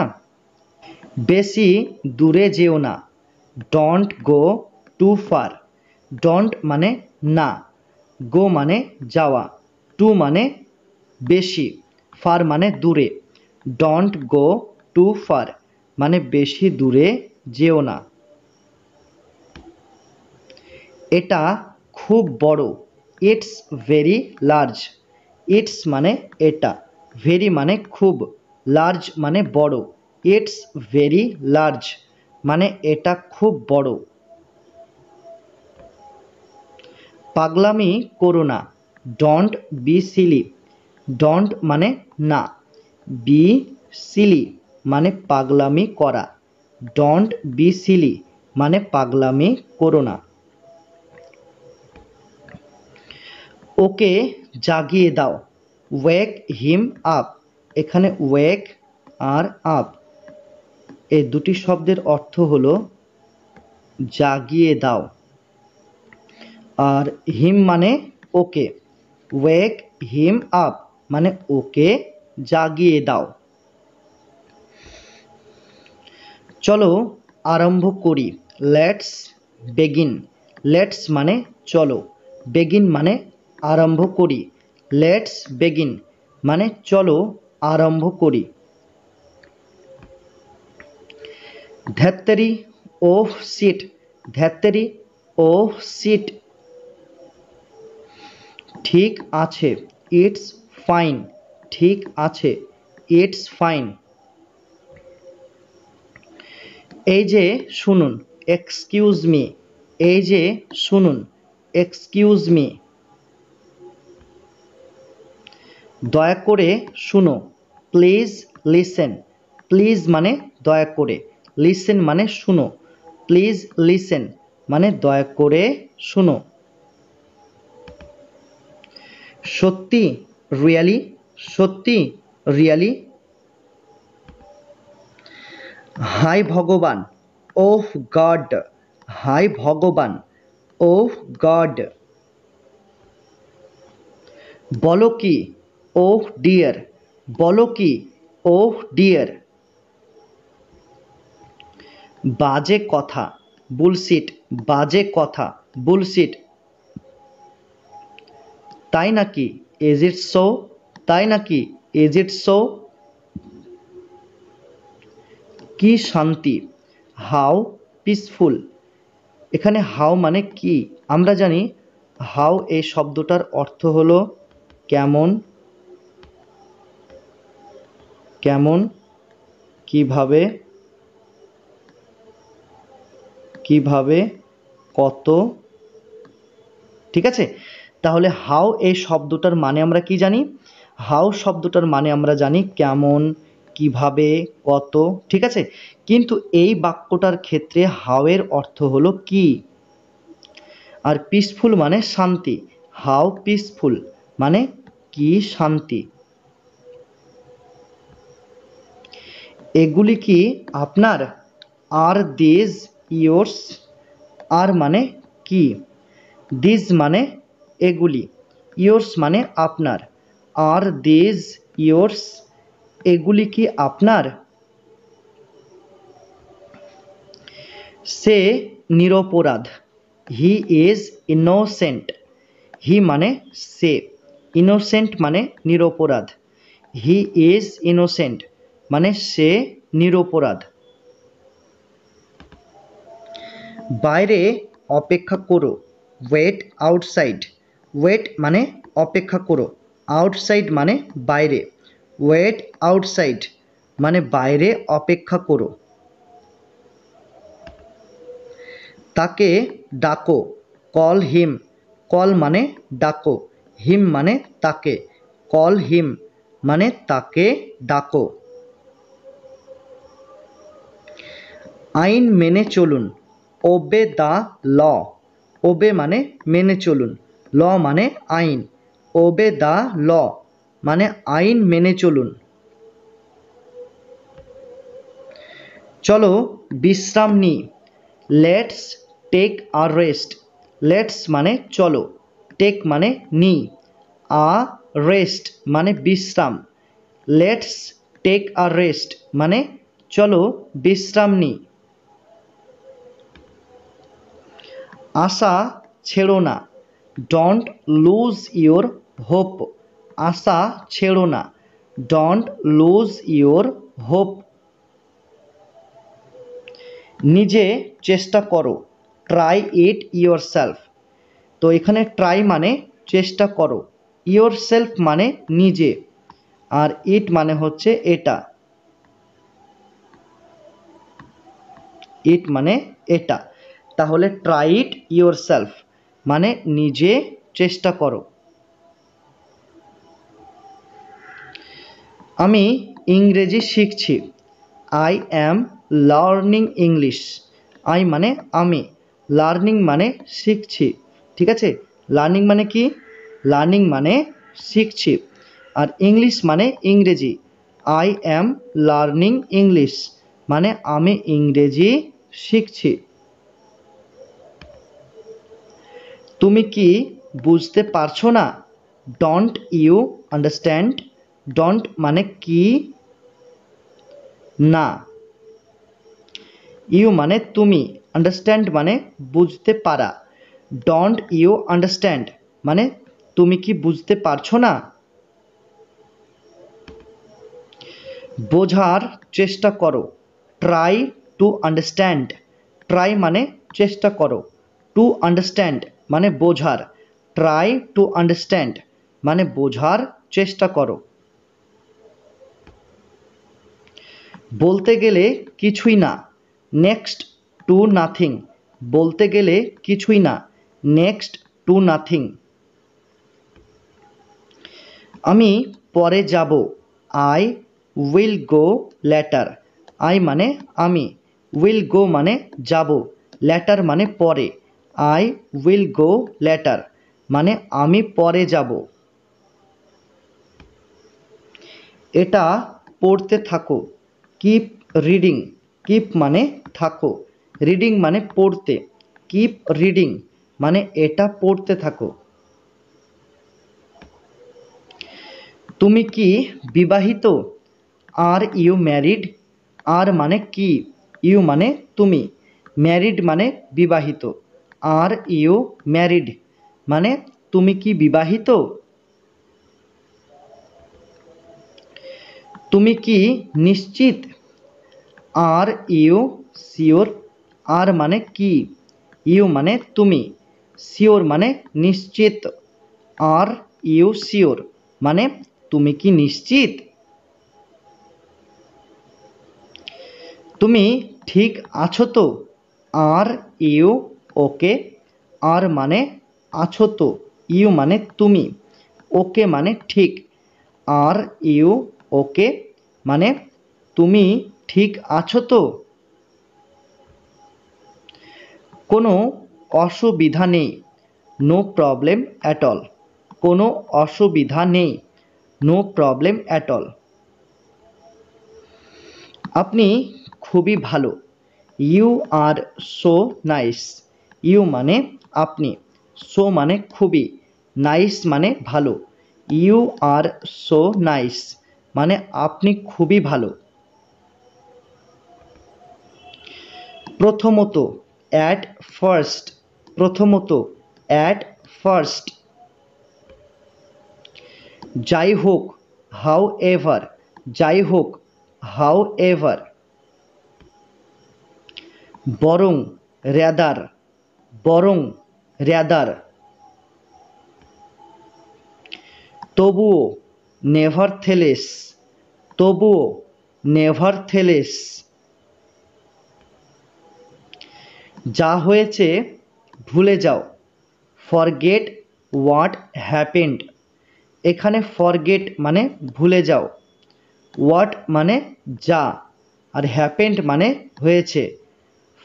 S1: বেশি দূরে যেও না, don't go too far. Don't মানে না, গো মানে যাওয়া, টু মানে বেশি, ফার মানে দূরে। ডোন্ট গো টু ফার মানে বেশি দূরে যেও না। এটা খুব বড়, ইটস ভেরি লার্জ। ইটস মানে এটা, ভেরি মানে খুব, লার্জ মানে বড়। ইটস ভেরি লার্জ মানে এটা খুব বড়। পাগলামি করো না, ডোন্ট বি সিলি। ডোন্ট মানে না, বি সিলি মানে পাগলামি করা। ডোন্ট বি সিলি মানে পাগলামি করো না। ওকে জাগিয়ে দাও, ওয়েক হিম আপ। এখানে ওয়েক আর আপ এই দুটি শব্দের অর্থ হলো জাগিয়ে দাও, আর হিম মানে ওকে। ওয়েক হিম আপ মানে ওকে জাগিয়ে দাও। চলো আরম্ভ করি, লেটস বেগিন। লেটস মানে চলো, বেগিন মানে আরম্ভ করি। লেটস বেগিন মানে চলো আরম্ভ করি। ধ্যাত্তেরি ও শিট, ধ্যাত্তেরি ও শিট। ঠিক আছে, ইটস ফাইন, ঠিক আছে, ইটস ফাইন। এই যে শুনুন, এক্সকিউজ মি, এই যে শুনুন, এক্সকিউজ মি। দয়া করে শুনো, প্লিজ লিসেন, প্লিজ মানে দয়া করে, লিসেন মানে শুনো, প্লিজ লিসেন মানে দয়া করে শুনো। সত্যি, রিয়ালি, সত্যি, রিয়ালি। হাই ভগবান, ওহ গড, হাই ভগবান, ওহ গড। বলো কি, ওহ ডিয়ার, বলো কি, ওহ ডিয়ার। বাজে কথা, বুলশিট, বাজে কথা, বুলশিট। তাই নাকি, ইজ ইট সো, তাই নাকি, ইজ ইট সো। কি শান্তি, হাউ পিসফুল। এখানে হাউ মানে কি আমরা জানি, হাউ এই শব্দটার অর্থ হলো কেমন, কেমন, কিভাবে, কিভাবে, কত। ঠিক আছে, তাহলে হাউ এই শব্দটার মানে আমরা কি জানি, হাউ শব্দটার মানে আমরা জানি কেমন, কিভাবে, কত। ঠিক আছে, কিন্তু এই বাক্যটার ক্ষেত্রে হাউ এর অর্থ হলো কি, আর পিসফুল মানে শান্তি। হাউ পিসফুল মানে কি শান্তি। এগুলি কি আপনার, আর দিজ ইয়োর্স, আর মানে কি, দিজ মানে এগুলি, ইয়োর্স মানে আপনার, আর দিজ ইয়োর্স, এগুলি কি আপনার। সে নিরপরাধ, হি ইজ ইনোসেন্ট, হি মানে সে, ইনোসেন্ট মানে নিরপরাধ, হি ইজ ইনোসেন্ট মানে সে নিরপরাধ। বাইরে অপেক্ষা করো, ওয়েট আউটসাইড, ওয়েট মানে অপেক্ষা করো, আউটসাইড মানে বাইরে, ওয়েট আউটসাইড মানে বাইরে অপেক্ষা করো। তাকে ডাকো, কল হিম, কল মানে ডাকো, হিম মানে তাকে, কল হিম মানে তাকে ডাকো। আইন মেনে চলুন, ওবে দ্য ল, ওবে মানে মেনে চলুন, ল মানে আইন, ওবে দ্য ল মানে আইন মেনে চলুন। চলো বিশ্রাম নিই, let's take a rest, let's মানে চলো, টেক মানে নিই, আ রেস্ট মানে বিশ্রাম, লেটস টেক আ রেস্ট মানে চলো বিশ্রাম নিই। আশা ছেড়ো না, ডোন্ট লুজ ইয়োর হোপ, আশা ছেড়ো না, ডোন্ট লুজ ইয়োর হোপ। নিজে চেষ্টা করো, ট্রাই ইট ইয়োর সেলফ। তো এখানে ট্রাই মানে চেষ্টা করো, ইয়োর সেলফ মানে নিজে, আর ইট মানে হচ্ছে এটা, ইট মানে এটা। তাহলে ট্রাই ইট ইয়োর সেলফ মানে নিজে চেষ্টা করো। আমি ইংরেজি শিখছি, I am learning English, I মানে আমি, লার্নিং মানে শিখছি। ঠিক আছে, লার্নিং মানে কি, লার্নিং মানে শিখছি, আর ইংলিশ মানে ইংরেজি, আই অ্যাম লার্নিং ইংলিশ মানে আমি ইংরেজি শিখছি। তুমি কি বুঝতে পারছো না, ডোন্ট ইউ আন্ডারস্ট্যান্ড, ডোন্ট মানে কি, না, ইউ মানে তুমি, আন্ডারস্ট্যান্ড মানে বুঝতে পারা, ডোন্ট ইউ আন্ডারস্ট্যান্ড মানে তুমি কি বুঝতে পারছো না। বোঝার চেষ্টা করো, ট্রাই টু আন্ডারস্ট্যান্ড। ট্রাই মানে চেষ্টা করো, টু আন্ডারস্ট্যান্ড মানে বোঝার, ট্রাই টু আন্ডারস্ট্যান্ড মানে বোঝার চেষ্টা করো। বলতে গেলে কিছুই না, নেক্সট টু নাথিং। বলতে গেলে কিছুই না, নেক্সট টু নাথিং। আমি পরে যাব, I will go letter. I মানে আমি, উইল গো মানে যাব, লেটার মানে পরে। আই উইল গো লেটার মানে আমি পরে যাব। এটা পড়তে থাকো, কিপ রিডিং। কিপ মানে থাকো, রিডিং মানে পড়তে, কিপ রিডিং মানে এটা পড়তে থাকো। তুমি কি বিবাহিত? Are you married? আর মানে কি, ইউ মানে তুমি, ম্যারিড মানে বিবাহিত। আর ইউ ম্যারিড মানে তুমি কি বিবাহিত? তুমি কি নিশ্চিত? Are you sure? আর মানে কি, ইউ মানে তুমি, শিওর মানে নিশ্চিত। আর ইউ শিওর মানে তুমি কি নিশ্চিত? তুমি ঠিক আছো তো? Are you okay? আর মানে আছো তো, ইউ মানে তুমি, ওকে মানে ঠিক। আর ইউ ওকে মানে তুমি ঠিক আছো তো? কোনো অসুবিধা নেই, নো প্রবলেম অ্যাট অল। কোনো অসুবিধা নেই, নো প্রবলেম অ্যাট অল। আপনি খুবই ভালো, you are so nice. You মানে আপনি, সো মানে খুবই, নাইস মানে ভালো। ইউ আর সো নাইস মানে আপনি খুবই ভালো। প্রথমত, অ্যাট ফার্স্ট। প্রথমত, অ্যাট ফার্স্ট। যাই হোক, হাউ এভার। যাই হোক, হাউ এভার। বরং, রেদার। বরং, রেদার। তবুও, নেভারথেলেস। তবুও, নেভারথেলেস। যা হয়েছে ভুলে যাও, ফরগেট হোয়াট হ্যাপেন্ড। এখানে ফরগেট মানে ভুলে যাও, হোয়াট মানে যা, আর হ্যাপেন্ড মানে হয়েছে।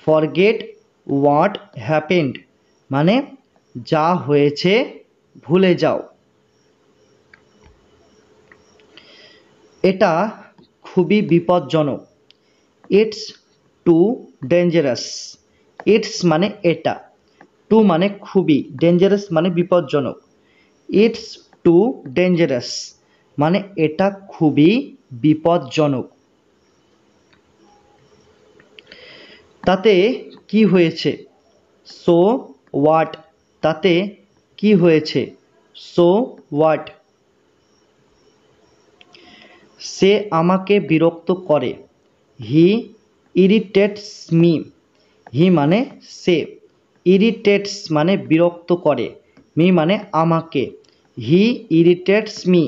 S1: ফরগেট হোয়াট হ্যাপেন্ড মানে যা হয়েছে ভুলে যাও। এটা খুবই বিপজ্জনক, ইটস টু ডেঞ্জারাস। ইটস মানে এটা, টু মানে খুবই, ডেঞ্জারাস মানে বিপজ্জনক। ইটস টু ডেঞ্জারাস মানে এটা খুবই বিপজ্জনক। তাতে কি হয়েছে, সো হোয়াট। তাতে কি হয়েছে, সো হোয়াট। সে আমাকে বিরক্ত করে, হি ইরিটেটস মি। হি মানে সে, ইরিটেটস মানে বিরক্ত করে, মি মানে আমাকে। হি ইরিটেটস মি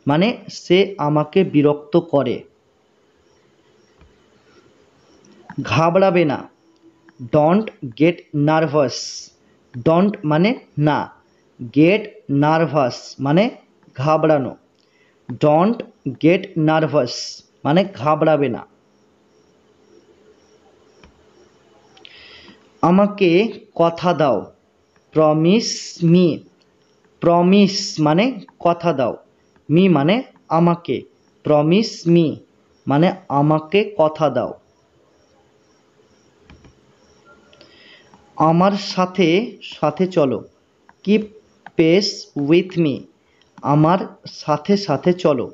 S1: মানে সে আমাকে বিরক্ত করে। ঘাবড়াবে না, ডোন্ট গেট নার্ভাস। ডোন্ট মানে না, গেট নার্ভাস মানে ঘাবড়ানো। ডোন্ট গেট নার্ভাস মানে ঘাবড়াবে না। আমাকে কথা দাও, প্রমিস মি। প্রমিস মানে কথা দাও, মি মানে আমাকে, প্রমিস মি মানে আমাকে কথা দাও। আমার সাথে সাথে চলো, কিপ পেস উইথ মি। আমার সাথে সাথে চলো,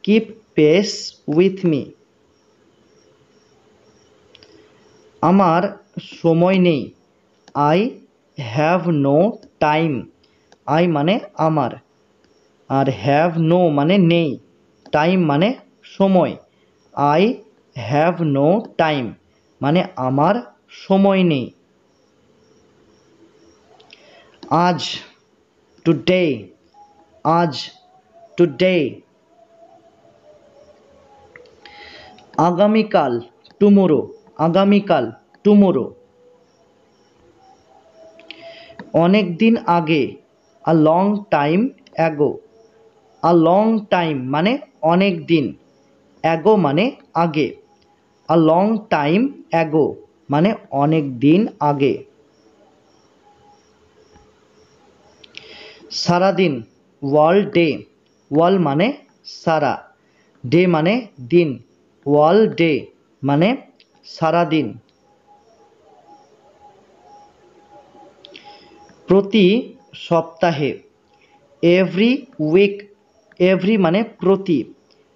S1: কিপ পেস উইথ মি। আমার সময় নেই, I have no time. I মানে আমার, আর হ্যাভ নো মানে নেই, টাইম মানে সময়। আই হ্যাভ নো টাইম মানে আমার সময় নেই। আজ, টুডে, আজ, টুডে। আগামীকাল, টুমোরো, আগামীকাল, টুমোরো। অনেক দিন আগে, a long time ago, a long time মানে অনেক দিন, অ্যাগো মানে আগে, আ লং টাইম অ্যাগো মানে অনেক দিন আগে। সারাদিন, ওয়াল ডে, ওয়াল মানে সারা, ডে মানে দিন, ওয়াল ডে মানে সারাদিন। প্রতি সপ্তাহে, এভরি উইক, এভরি মানে প্রতি,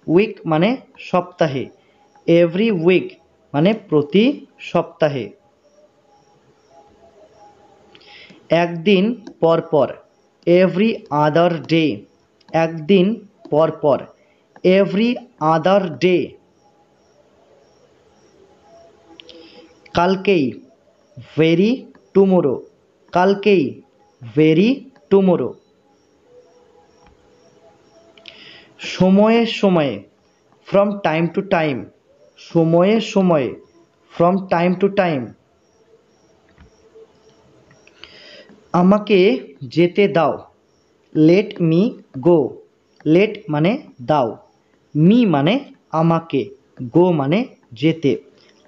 S1: উইক মানে সপ্তাহে, এভরি উইক মানে প্রতি সপ্তাহে। একদিন পর পর, এভরি আদার ডে, একদিন পর পর, এভরি আদার ডে। কালকেই, ভেরি টুমোরো, কালকেই, ভেরি টুমোরো। সময়ে সময়ে, ফ্রম টাইম টু টাইম, সময়ে সময়ে, ফ্রম টাইম টু টাইম। আমাকে যেতে দাও, লেট মি গো, লেট মানে দাও, মি মানে আমাকে, গো মানে যেতে,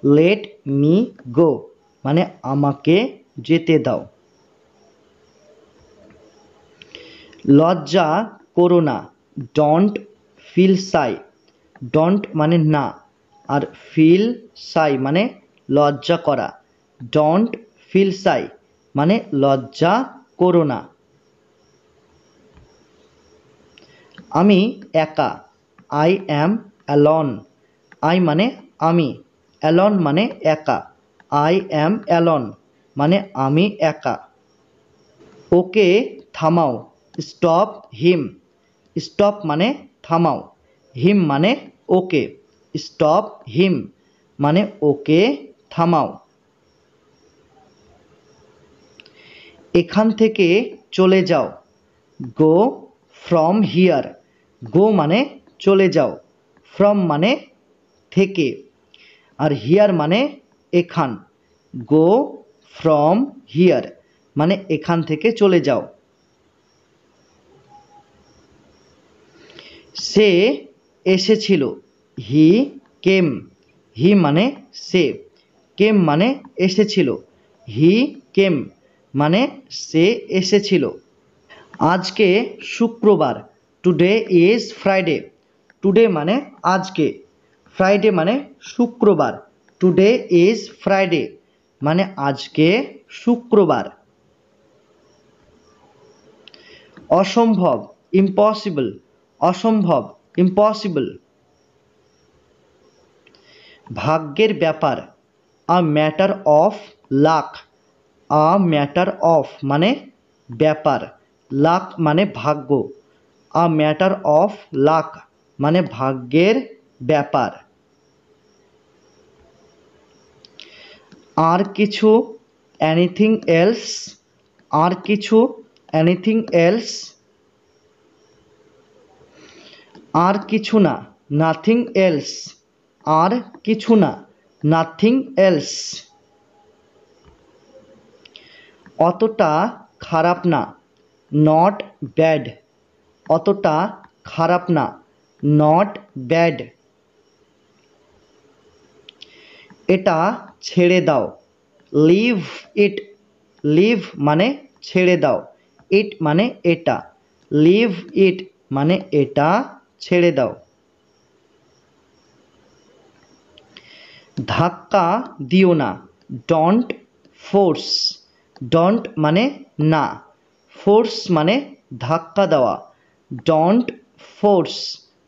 S1: লেট মি গো মানে আমাকে যেতে দাও। লজ্জা করো না, ডোন্ট ফিল সাই, ডোন্ট মানে না, আর ফিল সাই মানে লজ্জা করা, ডোন্ট ফিল সাই মানে লজ্জা করো না। আমি একা, আই অ্যাম অ্যালন, আই মানে আমি, অ্যালন মানে একা, আই অ্যাম অ্যালন মানে আমি একা। ওকে থামাও, স্টপ হিম, স্টপ মানে থামাও, হিম মানে ওকে, স্টপ হিম মানে ওকে থামাও। এখান থেকে চলে যাও, গো ফ্রম হিয়ার, গো মানে চলে যাও, ফ্রম মানে থেকে, আর হিয়ার মানে এখান, গো ফ্রম হিয়ার মানে এখান থেকে চলে যাও। সে এসেছিল, হি কেম, হি মানে সে, কেম মানে এসেছিল, হি কেম মানে সে এসেছিল। আজকে শুক্রবার, টুডে ইজ ফ্রাইডে, টুডে মানে আজকে, ফ্রাইডে মানে শুক্রবার, টুডে ইজ ফ্রাইডে মানে আজকে শুক্রবার। অসম্ভব, ইম্পসিবল, অসম্ভব, ইম্পসিবল। ভাগ্যের ব্যাপার, a matter of luck, a matter of মানে ব্যাপার, লাক মানে ভাগ্য, আ ম্যাটার অফ লাক মানে ভাগ্যের ব্যাপার। আর কিছু, এনিথিং এলস, আর কিছু, এনিথিং এলস। আর কিছু না, নাথিং এলস, আর কিছু না, নাথিং এলস। অতটা খারাপ না, নট ব্যাড, অতটা খারাপ না, নট ব্যাড। এটা ছেড়ে দাও, লিভ ইট, লিভ মানে ছেড়ে দাও, ইট মানে এটা, লিভ ইট মানে এটা ছেড়ে দাও। ধাক্কা দিও না, ডোন্ট ফোর্স, ডোন্ট মানে না, ফোর্স মানে ধাক্কা দেওয়া, ডোন্ট ফোর্স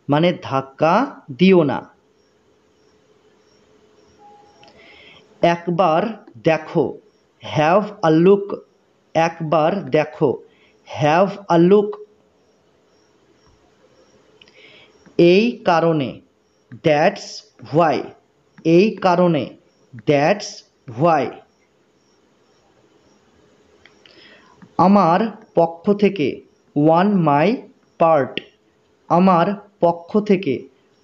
S1: মানে ধাক্কা দিও না। একবার দেখো, হ্যাভ আ লুক, একবার দেখো, হ্যাভ আ লুক। এই কারণে, দ্যাটস হোয়াই, এই কারণে, দ্যাটস হোয়াই। আমার পক্ষ থেকে, ওয়ান মাই পার্ট। আমার পক্ষ থেকে,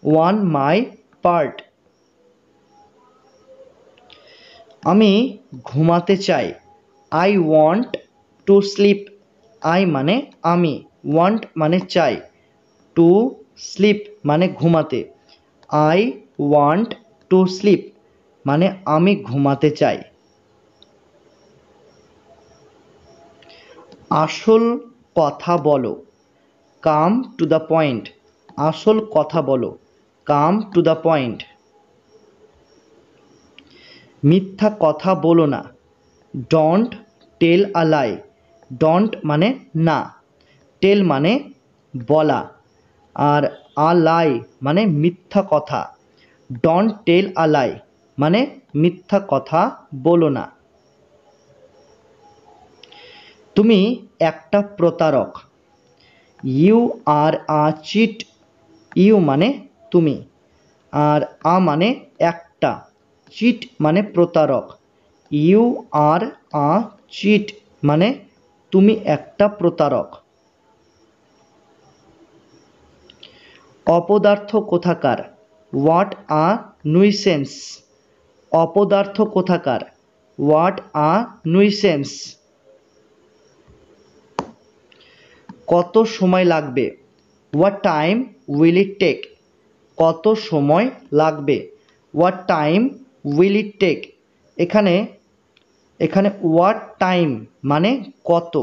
S1: ওয়ান মাই পার্ট। আমি ঘুমাতে চাই, I want to sleep. I মানে আমি, ওয়ান্ট মানে চাই, টু স্লিপ মানে ঘুমাতে। আই ওয়ান্ট টু স্লিপ মানে আমি ঘুমাতে চাই। আসল কথা বলো, কাম টু দ্য পয়েন্ট। আসল কথা বলো, কাম টু দ্য পয়েন্ট। মিথ্যা কথা বলো না, don't tell a lie. Don't মানে না, টেল মানে বলা, আর আ লাই মানে মিথ্যা কথা। ডোন্ট টেল আ লাই মানে মিথ্যা কথা বলো না। তুমি একটা প্রতারক, you are a cheat. You মানে তুমি, আর আ মানে একটা, চিট মানে প্রতারক। ইউ আর আ চিট মানে তুমি একটা প্রতারক। অপদার্থ কোথাকার, হোয়াট আ নুইসেন্স। অপদার্থ কোথাকার, হোয়াট আ নুইসেন্স। কত সময় লাগবে, what time will it take. কত সময় লাগবে, what time will it take. এখানে এখানে হোয়াট টাইম মানে কত,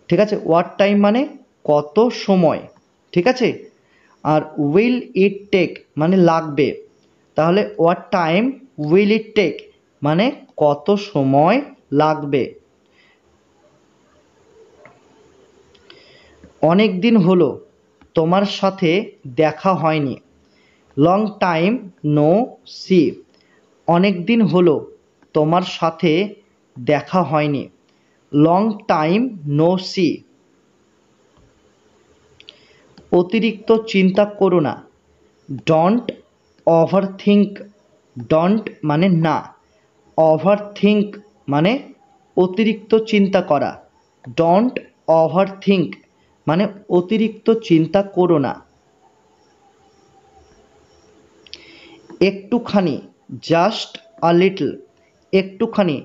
S1: ঠিক আছে, হোয়াট টাইম মানে কত সময়, ঠিক আছে। আর উইল ইট টেক মানে লাগবে, তাহলে what time will it take মানে কত সময় লাগবে। অনেক দিন হলো তোমার সাথে দেখা হয়নি, লং টাইম নো সি। অনেক দিন হলো তোমার সাথে দেখা হয়নি, লং টাইম নো সি। অতিরিক্ত চিন্তা করো না, ডোন্ট ওভার থিঙ্ক। ডোন্ট মানে না, ওভার থিঙ্ক মানে অতিরিক্ত চিন্তা করা। ডোন্ট ওভার থিঙ্ক মানে অতিরিক্ত চিন্তা করো না। একটুখানি, জাস্ট আ লিটল। একটুখানি,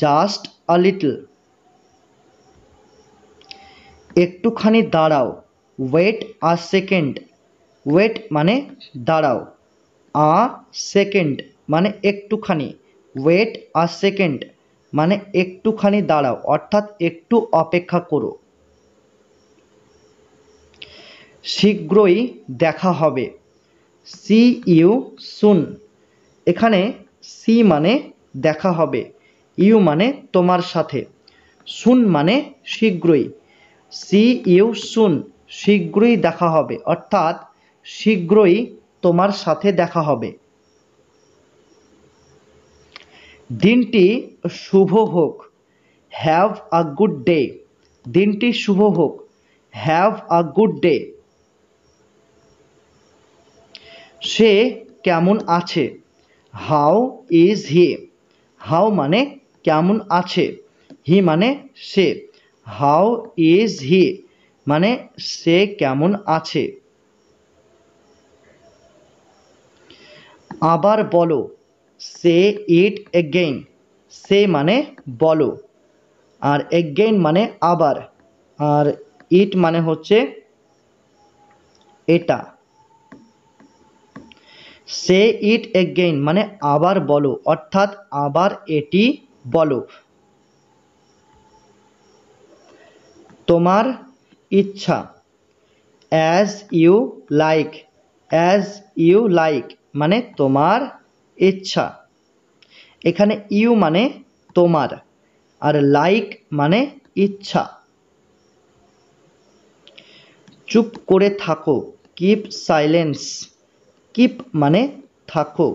S1: জাস্ট আ লিটল। একটুখানি দাঁড়াও, ওয়েট আ সেকেন্ড। ওয়েট মানে দাঁড়াও, আ সেকেন্ড মানে একটুখানি, ওয়েট আ সেকেন্ড মানে একটুখানি দাঁড়াও অর্থাৎ একটু অপেক্ষা করো। শীঘ্রই দেখা হবে, সি ইউ সুন। এখানে সি মানে দেখা হবে, ইউ মানে তোমার সাথে, সুন মানে শীঘ্রই। সি ইউ সুন শীঘ্রই দেখা হবে অর্থাৎ শীঘ্রই তোমার সাথে দেখা হবে। দিনটি শুভ হোক, হ্যাভ আ গুড ডে। দিনটি শুভ হোক, হ্যাভ আ গুড ডে। সে কেমন আছে, হাউ ইজ হি। হাউ মানে কেমন আছে, হি মানে সে, হাউ ইজ হি মানে সে কেমন আছে। আবার বলো, সে ইট এগেইন। সে মানে বলো, আর এগেইন মানে আবার, আর ইট মানে হচ্ছে এটা। সে ইট এগেইন মানে আবার বলো অর্থাৎ আবার এটি বলো। তোমার ইচ্ছা, as you like. As you like মানে তোমার ইচ্ছা। এখানে ইউ মানে তোমার, আর লাইক মানে ইচ্ছা। চুপ করে থাকো, কিপ সাইলেন্স। কিপ মানে থাকো,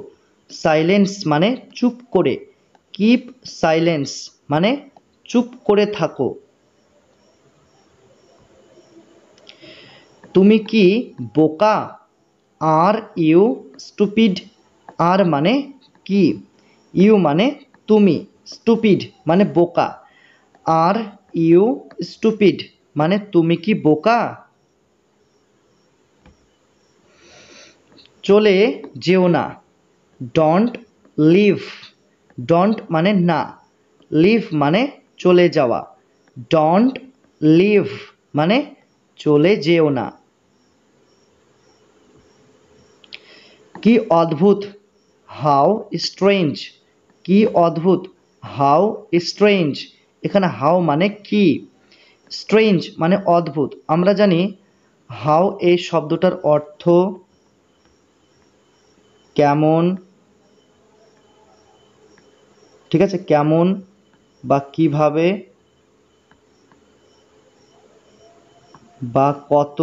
S1: সাইলেন্স মানে চুপ করে, কিপ সাইলেন্স মানে চুপ করে থাকো। তুমি কি বোকা, আর ইউ স্টুপিড। আর মানে কি, ইউ মানে তুমি, স্টুপিড মানে বোকা। আর ইউ স্টুপিড মানে তুমি কি বোকা? চলে যেও না, ডোন্ট লিভ। ডোন্ট মানে না, লিভ মানে চলে যাওয়া। ডোন্ট লিভ মানে চলে যেও না। কি অদ্ভুত, হাউ স্ট্রেঞ্জ। কি অদ্ভুত, হাউ স্ট্রেঞ্জ। এখানে হাউ মানে কি, স্ট্রেঞ্জ মানে অদ্ভুত। আমরা জানি হাউ এই শব্দটার অর্থ কেমন, ঠিক আছে, কেমন বা কিভাবে বা কত,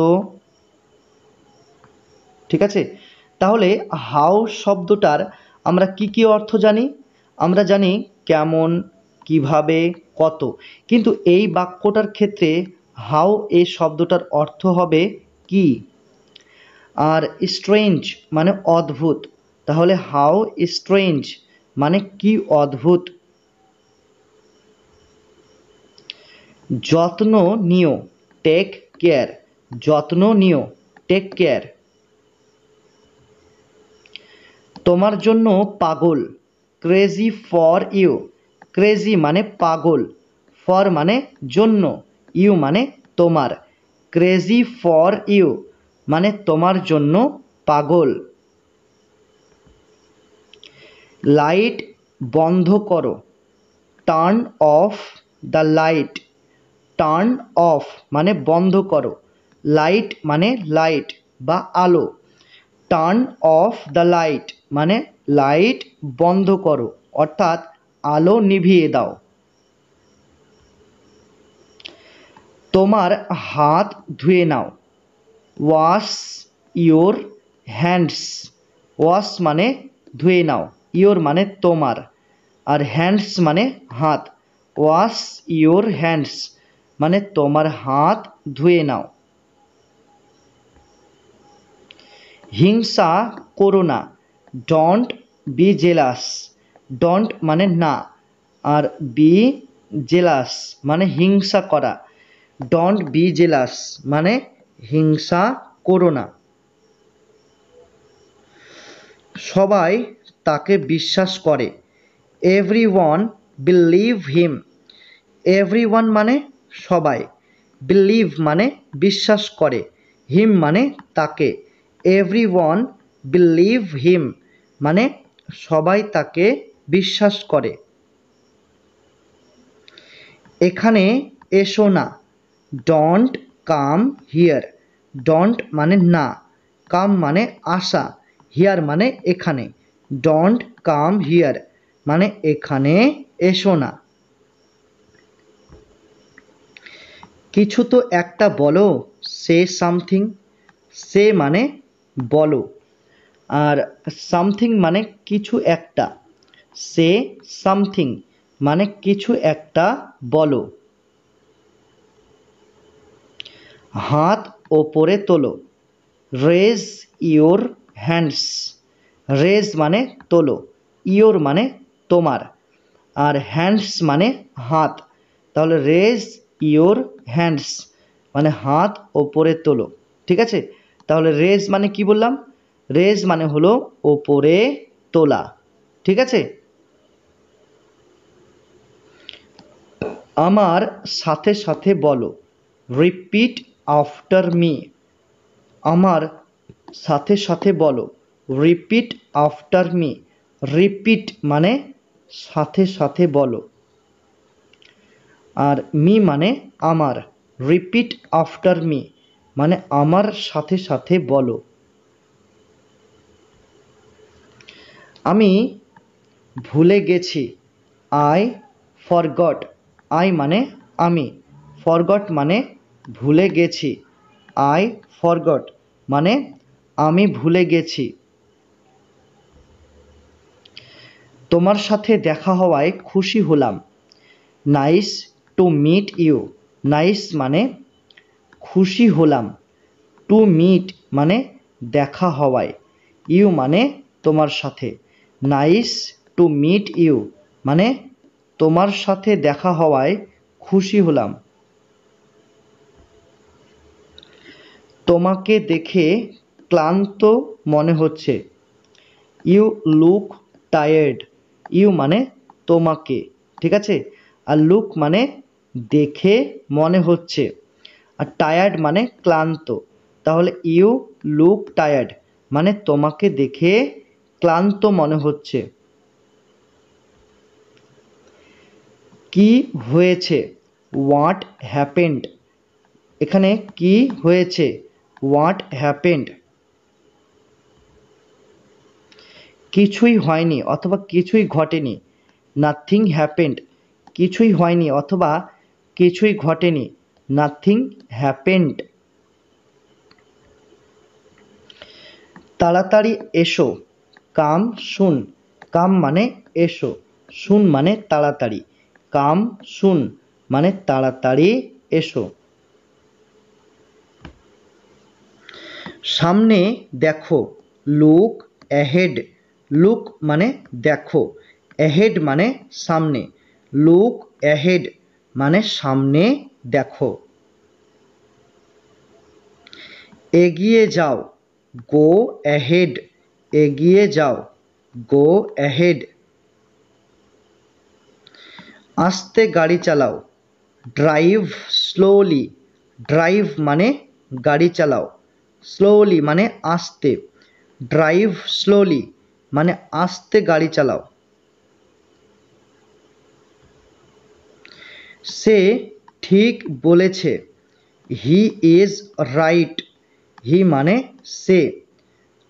S1: ঠিক আছে। তাহলে হাউ শব্দটার আমরা কি কি অর্থ জানি? আমরা জানি কেমন, কিভাবে, কত। কিন্তু এই বাক্যটার ক্ষেত্রে হাউ এই শব্দটার অর্থ হবে কি। আর স্ট্রেঞ্জ মানে অদ্ভুত, তাহলে হাউ স্ট্রেঞ্জ মানে কি অদ্ভুত। যত্ন নিও, টেক কেয়ার। যত্ন নিও, টেক কেয়ার। তোমার জন্য পাগল, ক্রেজি ফর ইউ। ক্রেজি মানে পাগল, ফর মানে জন্য, ইউ মানে তোমার। ক্রেজি ফর ইউ মানে তোমার জন্য পাগল। লাইট বন্ধ করো, turn off the light. Turn off মানে বন্ধ করো, লাইট মানে লাইট বা আলো। টার্ন অফ দ্য লাইট মানে লাইট বন্ধ করো, অর্থাৎ আলো নিভিয়ে দাও। তোমার হাত ধুয়ে নাও, ওয়াশ ইয়োর হ্যান্ডস। ওয়াশ মানে ধুয়ে নাও, ইয়োর মানে তোমার, আর হ্যান্ডস মানে হাত। ওয়াশ ইয়োর হ্যান্ডস মানে তোমার হাত ধুয়ে নাও। হিংসা করো না, ডোন্ট বি জেলাস। ডোন্ট মানে না, আর বি জেলাস মানে হিংসা করা। ডোন্ট বি জেলাস মানে হিংসা করো না। সবাই তাকে বিশ্বাস করে, এভরিওয়ান বিলিভ হিম। এভরিওয়ান মানে সবাই, বিলিভ মানে বিশ্বাস করে, হিম মানে তাকে। এভরিওয়ান বিলিভ হিম মানে সবাই তাকে বিশ্বাস করে। এখানে এসো না, ডোন্ট কাম হিয়ার। ডোন্ট মানে না, কাম মানে আসা, হিয়ার মানে এখানে। ডোন্ট কাম হিয়ার মানে এখানে এসো না। কিছু তো একটা বলো, সে সামথিং। সে মানে বলো, আর সামথিং মানে কিছু একটা। সে সামথিং মানে কিছু একটা বলো। হাত ওপরে তোলো, রেজ ইয়োর হ্যান্ডস। রেজ মানে তোলো, ইয়োর মানে তোমার, আর হ্যান্ডস মানে হাত। তাহলে রেজ ইয়োর হ্যান্ডস মানে হাত ওপরে তোলো, ঠিক আছে। তাহলে রেজ মানে কি বললাম? রেজ মানে হলো ওপরে তোলা, ঠিক আছে। আমার সাথে সাথে বলো, রিপিট আফটার মি। আমার সাথে সাথে বলো, রিপিট আফটার মি। রিপিট মানে সাথে সাথে বলো, আর মি মানে আমার। রিপিট আফটার মি মানে আমার সাথে সাথে বলো। আমি ভুলে গেছি, আই ফরগট। আই মানে আমি, ফরগট মানে ভুলে গেছি। আই ফরগট মানে আমি ভুলে গেছি। তোমার সাথে দেখা হওয়ায় খুশি হলাম, nice to meet you. Nice মানে খুশি হলাম, টু মিট মানে দেখা হওয়ায়, ইউ মানে তোমার সাথে। নাইস টু মিট ইউ মানে তোমার সাথে দেখা হওয়ায় খুশি হলাম। তোমাকে দেখে ক্লান্ত মনে হচ্ছে। You look tired. ইউ মানে তোমাকে, ঠিক আছে, আর লুক মানে দেখে মনে হচ্ছে, আর টায়ার্ড মানে ক্লান্ত। তাহলে ইউ লুক টায়ার্ড মানে তোমাকে দেখে ক্লান্ত মনে হচ্ছে। কি হয়েছে? What happened. এখানে কি হয়েছে? What happened. কিছুই হয়নি অথবা কিছুই ঘটেনি। Nothing happened. কিছুই হয়নি অথবা কিছুই ঘটেনি। Nothing happened. তাড়াতাড়ি এসো। কাম সুন। কাম মানে এসো, সুন মানে তাড়াতাড়ি। কাম সুন মানে তাড়াতাড়ি এসো। সামনে দেখো। Look ahead. লুক মানে দেখো, অ্যাহেড মানে সামনে। লুক অ্যাহেড মানে সামনে দেখো। এগিয়ে যাও। Go ahead. এগিয়ে যাও। Go ahead. আস্তে গাড়ি চালাও। Drive slowly. ড্রাইভ মানে গাড়ি চালাও, স্লোলি মানে আস্তে। ড্রাইভ স্লোলি মানে আস্তে গাড়ি চালাও। সে ঠিক বলেছে। He is right. হি মানে সে,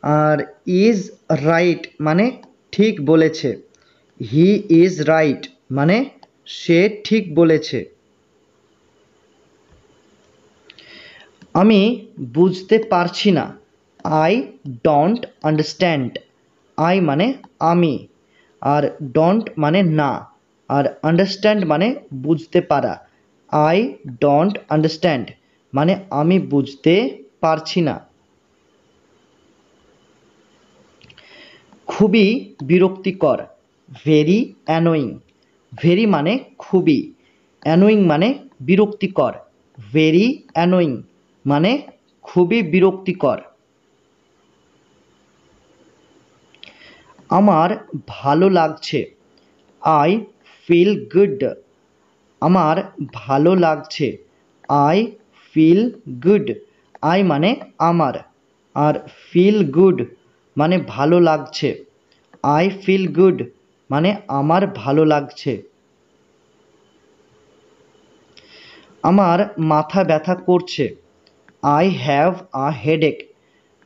S1: আর ইজ রাইট মানে ঠিক বলেছে। হি ইজ রাইট মানে সে ঠিক বলেছে। আমি বুঝতে পারছি না। I don't understand. আই মানে আমি, আর ডোন্ট মানে না, আর আন্ডারস্ট্যান্ড মানে বুঝতে পারা। আই ডোন্ট আন্ডারস্ট্যান্ড মানে আমি বুঝতে পারছি না। খুবই বিরক্তিকর। Very annoying. ভেরি মানে খুবই, অ্যানোয়িং মানে বিরক্তিকর। ভেরি অ্যানোয়িং মানে খুবই বিরক্তিকর। আমার ভালো লাগছে। I feel good. আমার ভালো লাগছে। I feel good. আই মানে আমার, আর ফিল গুড মানে ভালো লাগছে। আই ফিল গুড মানে আমার ভালো লাগছে। আমার মাথা ব্যথা করছে। I have a headache.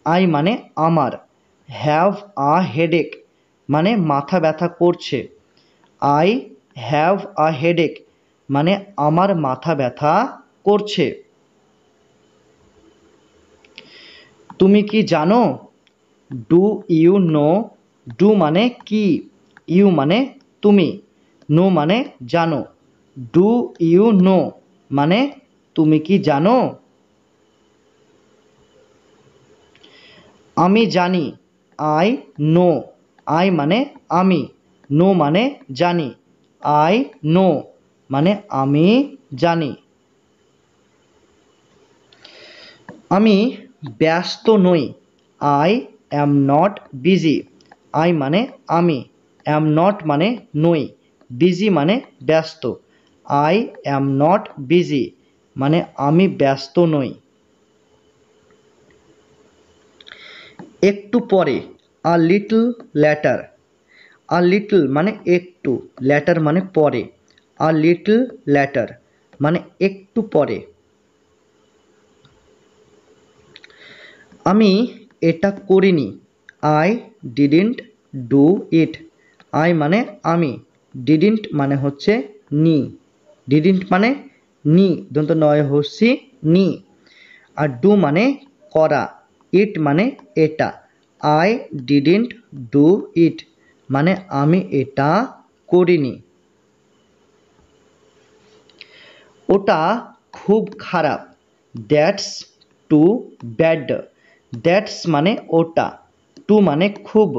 S1: I মানে আমার, হ্যাভ আ হেডেক মানে মাথা ব্যথা করছে। আই হ্যাভ আ হেডেক মানে আমার মাথা ব্যথা করছে। তুমি কি জানো? Do you know. ডু মানে কি, ইউ মানে তুমি, নো মানে জানো। ডু ইউ নো মানে তুমি কি জানো? আমি জানি। I know. আই মানে আমি, নো মানে জানি। আই নো মানে আমি জানি। আমি ব্যস্ত নই। I am not busy. I মানে আমি, অ্যাম নট মানে নই, বিজি মানে ব্যস্ত। আই অ্যাম নট বিজি মানে আমি ব্যস্ত নই। একটু পরে। A little later. A little মানে একটু, ল্যাটার মানে পরে। আ লিটল ল্যাটার মানে একটু পরে। আমি এটা করিনি। I didn't do it. I মানে আমি, ডিডন্ট মানে হচ্ছে নি, ডিডন্ট মানে নি দন্ত নয় হস্যি নি, আর ডু মানে করা, ইট মানে এটা। আই ডিডন্ট ডু ইট মানে আমি এটা করিনি। ওটা খুব খারাপ। That's too bad. দ্যাটস মানে ওটা, টু মানে খুব,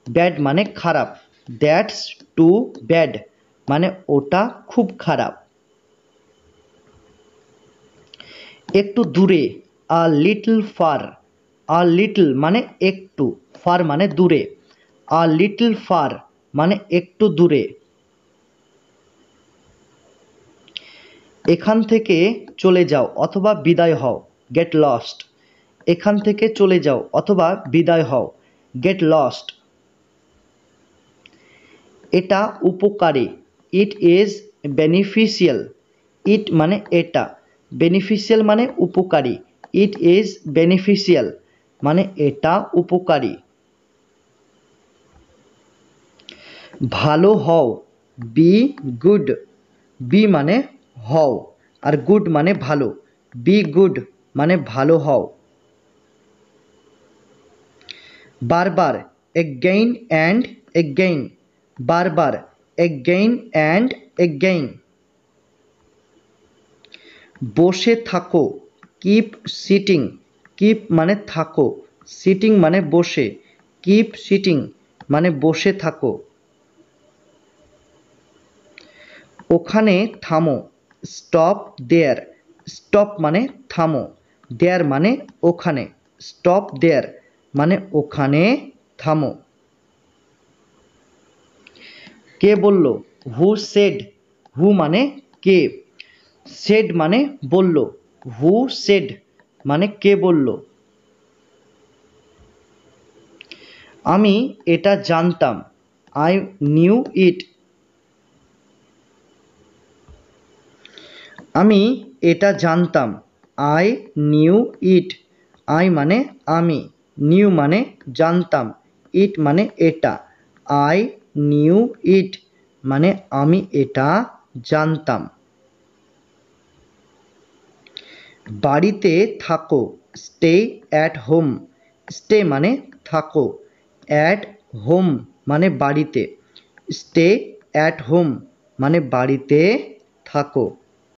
S1: ব্যাড মানে খারাপ। দ্যাটস টু ব্যাড মানে ওটা খুব খারাপ। একটু দূরে, a little far, a little মানে একটু, ফার মানে দূরে, আ লিটল ফার মানে একটু দূরে। এখান থেকে চলে যাও অথবা বিদায় হও, গেট লস্ট। এখান থেকে চলে যাও অথবা বিদায় হও, গেট লস্ট। এটা উপকারী, ইট ইজ বেনিফিশিয়াল। ইট মানে এটা, বেনিফিশিয়াল মানে উপকারী, ইট ইজ বেনিফিশিয়াল মানে এটা উপকারী। ভালো হও, বি গুড। বি মানে হও আর গুড মানে ভালো, বি গুড মানে ভালো হও। বারবার, এগেইন অ্যান্ড এগেইন, বারবার, এগেইন অ্যান্ড এগেইন। বসে থাকো, কিপ সিটিং। কিপ মানে থাকো, সিটিং মানে বসে, কিপ সিটিং মানে বসে থাকো। ওখানে থামো, স্টপ দেয়ার। স্টপ মানে থামো, দেয়ার মানে ওখানে, স্টপ দেয়ার মানে ওখানে থামো। কে বলল, হু সেড। হু মানে কে, সেড মানে বলল, হু সেড মানে কে বলল। আমি এটা জানতাম, আই নিউ ইট। আমি এটা জানতাম, আই নিউ ইট। আই মানে আমি, নিউ মানে জানতাম, ইট মানে এটা, আই নিউ ইট মানে আমি এটা জানতাম। বাড়িতে থাকো, স্টে অ্যাট হোম। স্টে মানে থাকো, অ্যাট হোম মানে বাড়িতে, স্টে অ্যাট হোম মানে বাড়িতে থাকো।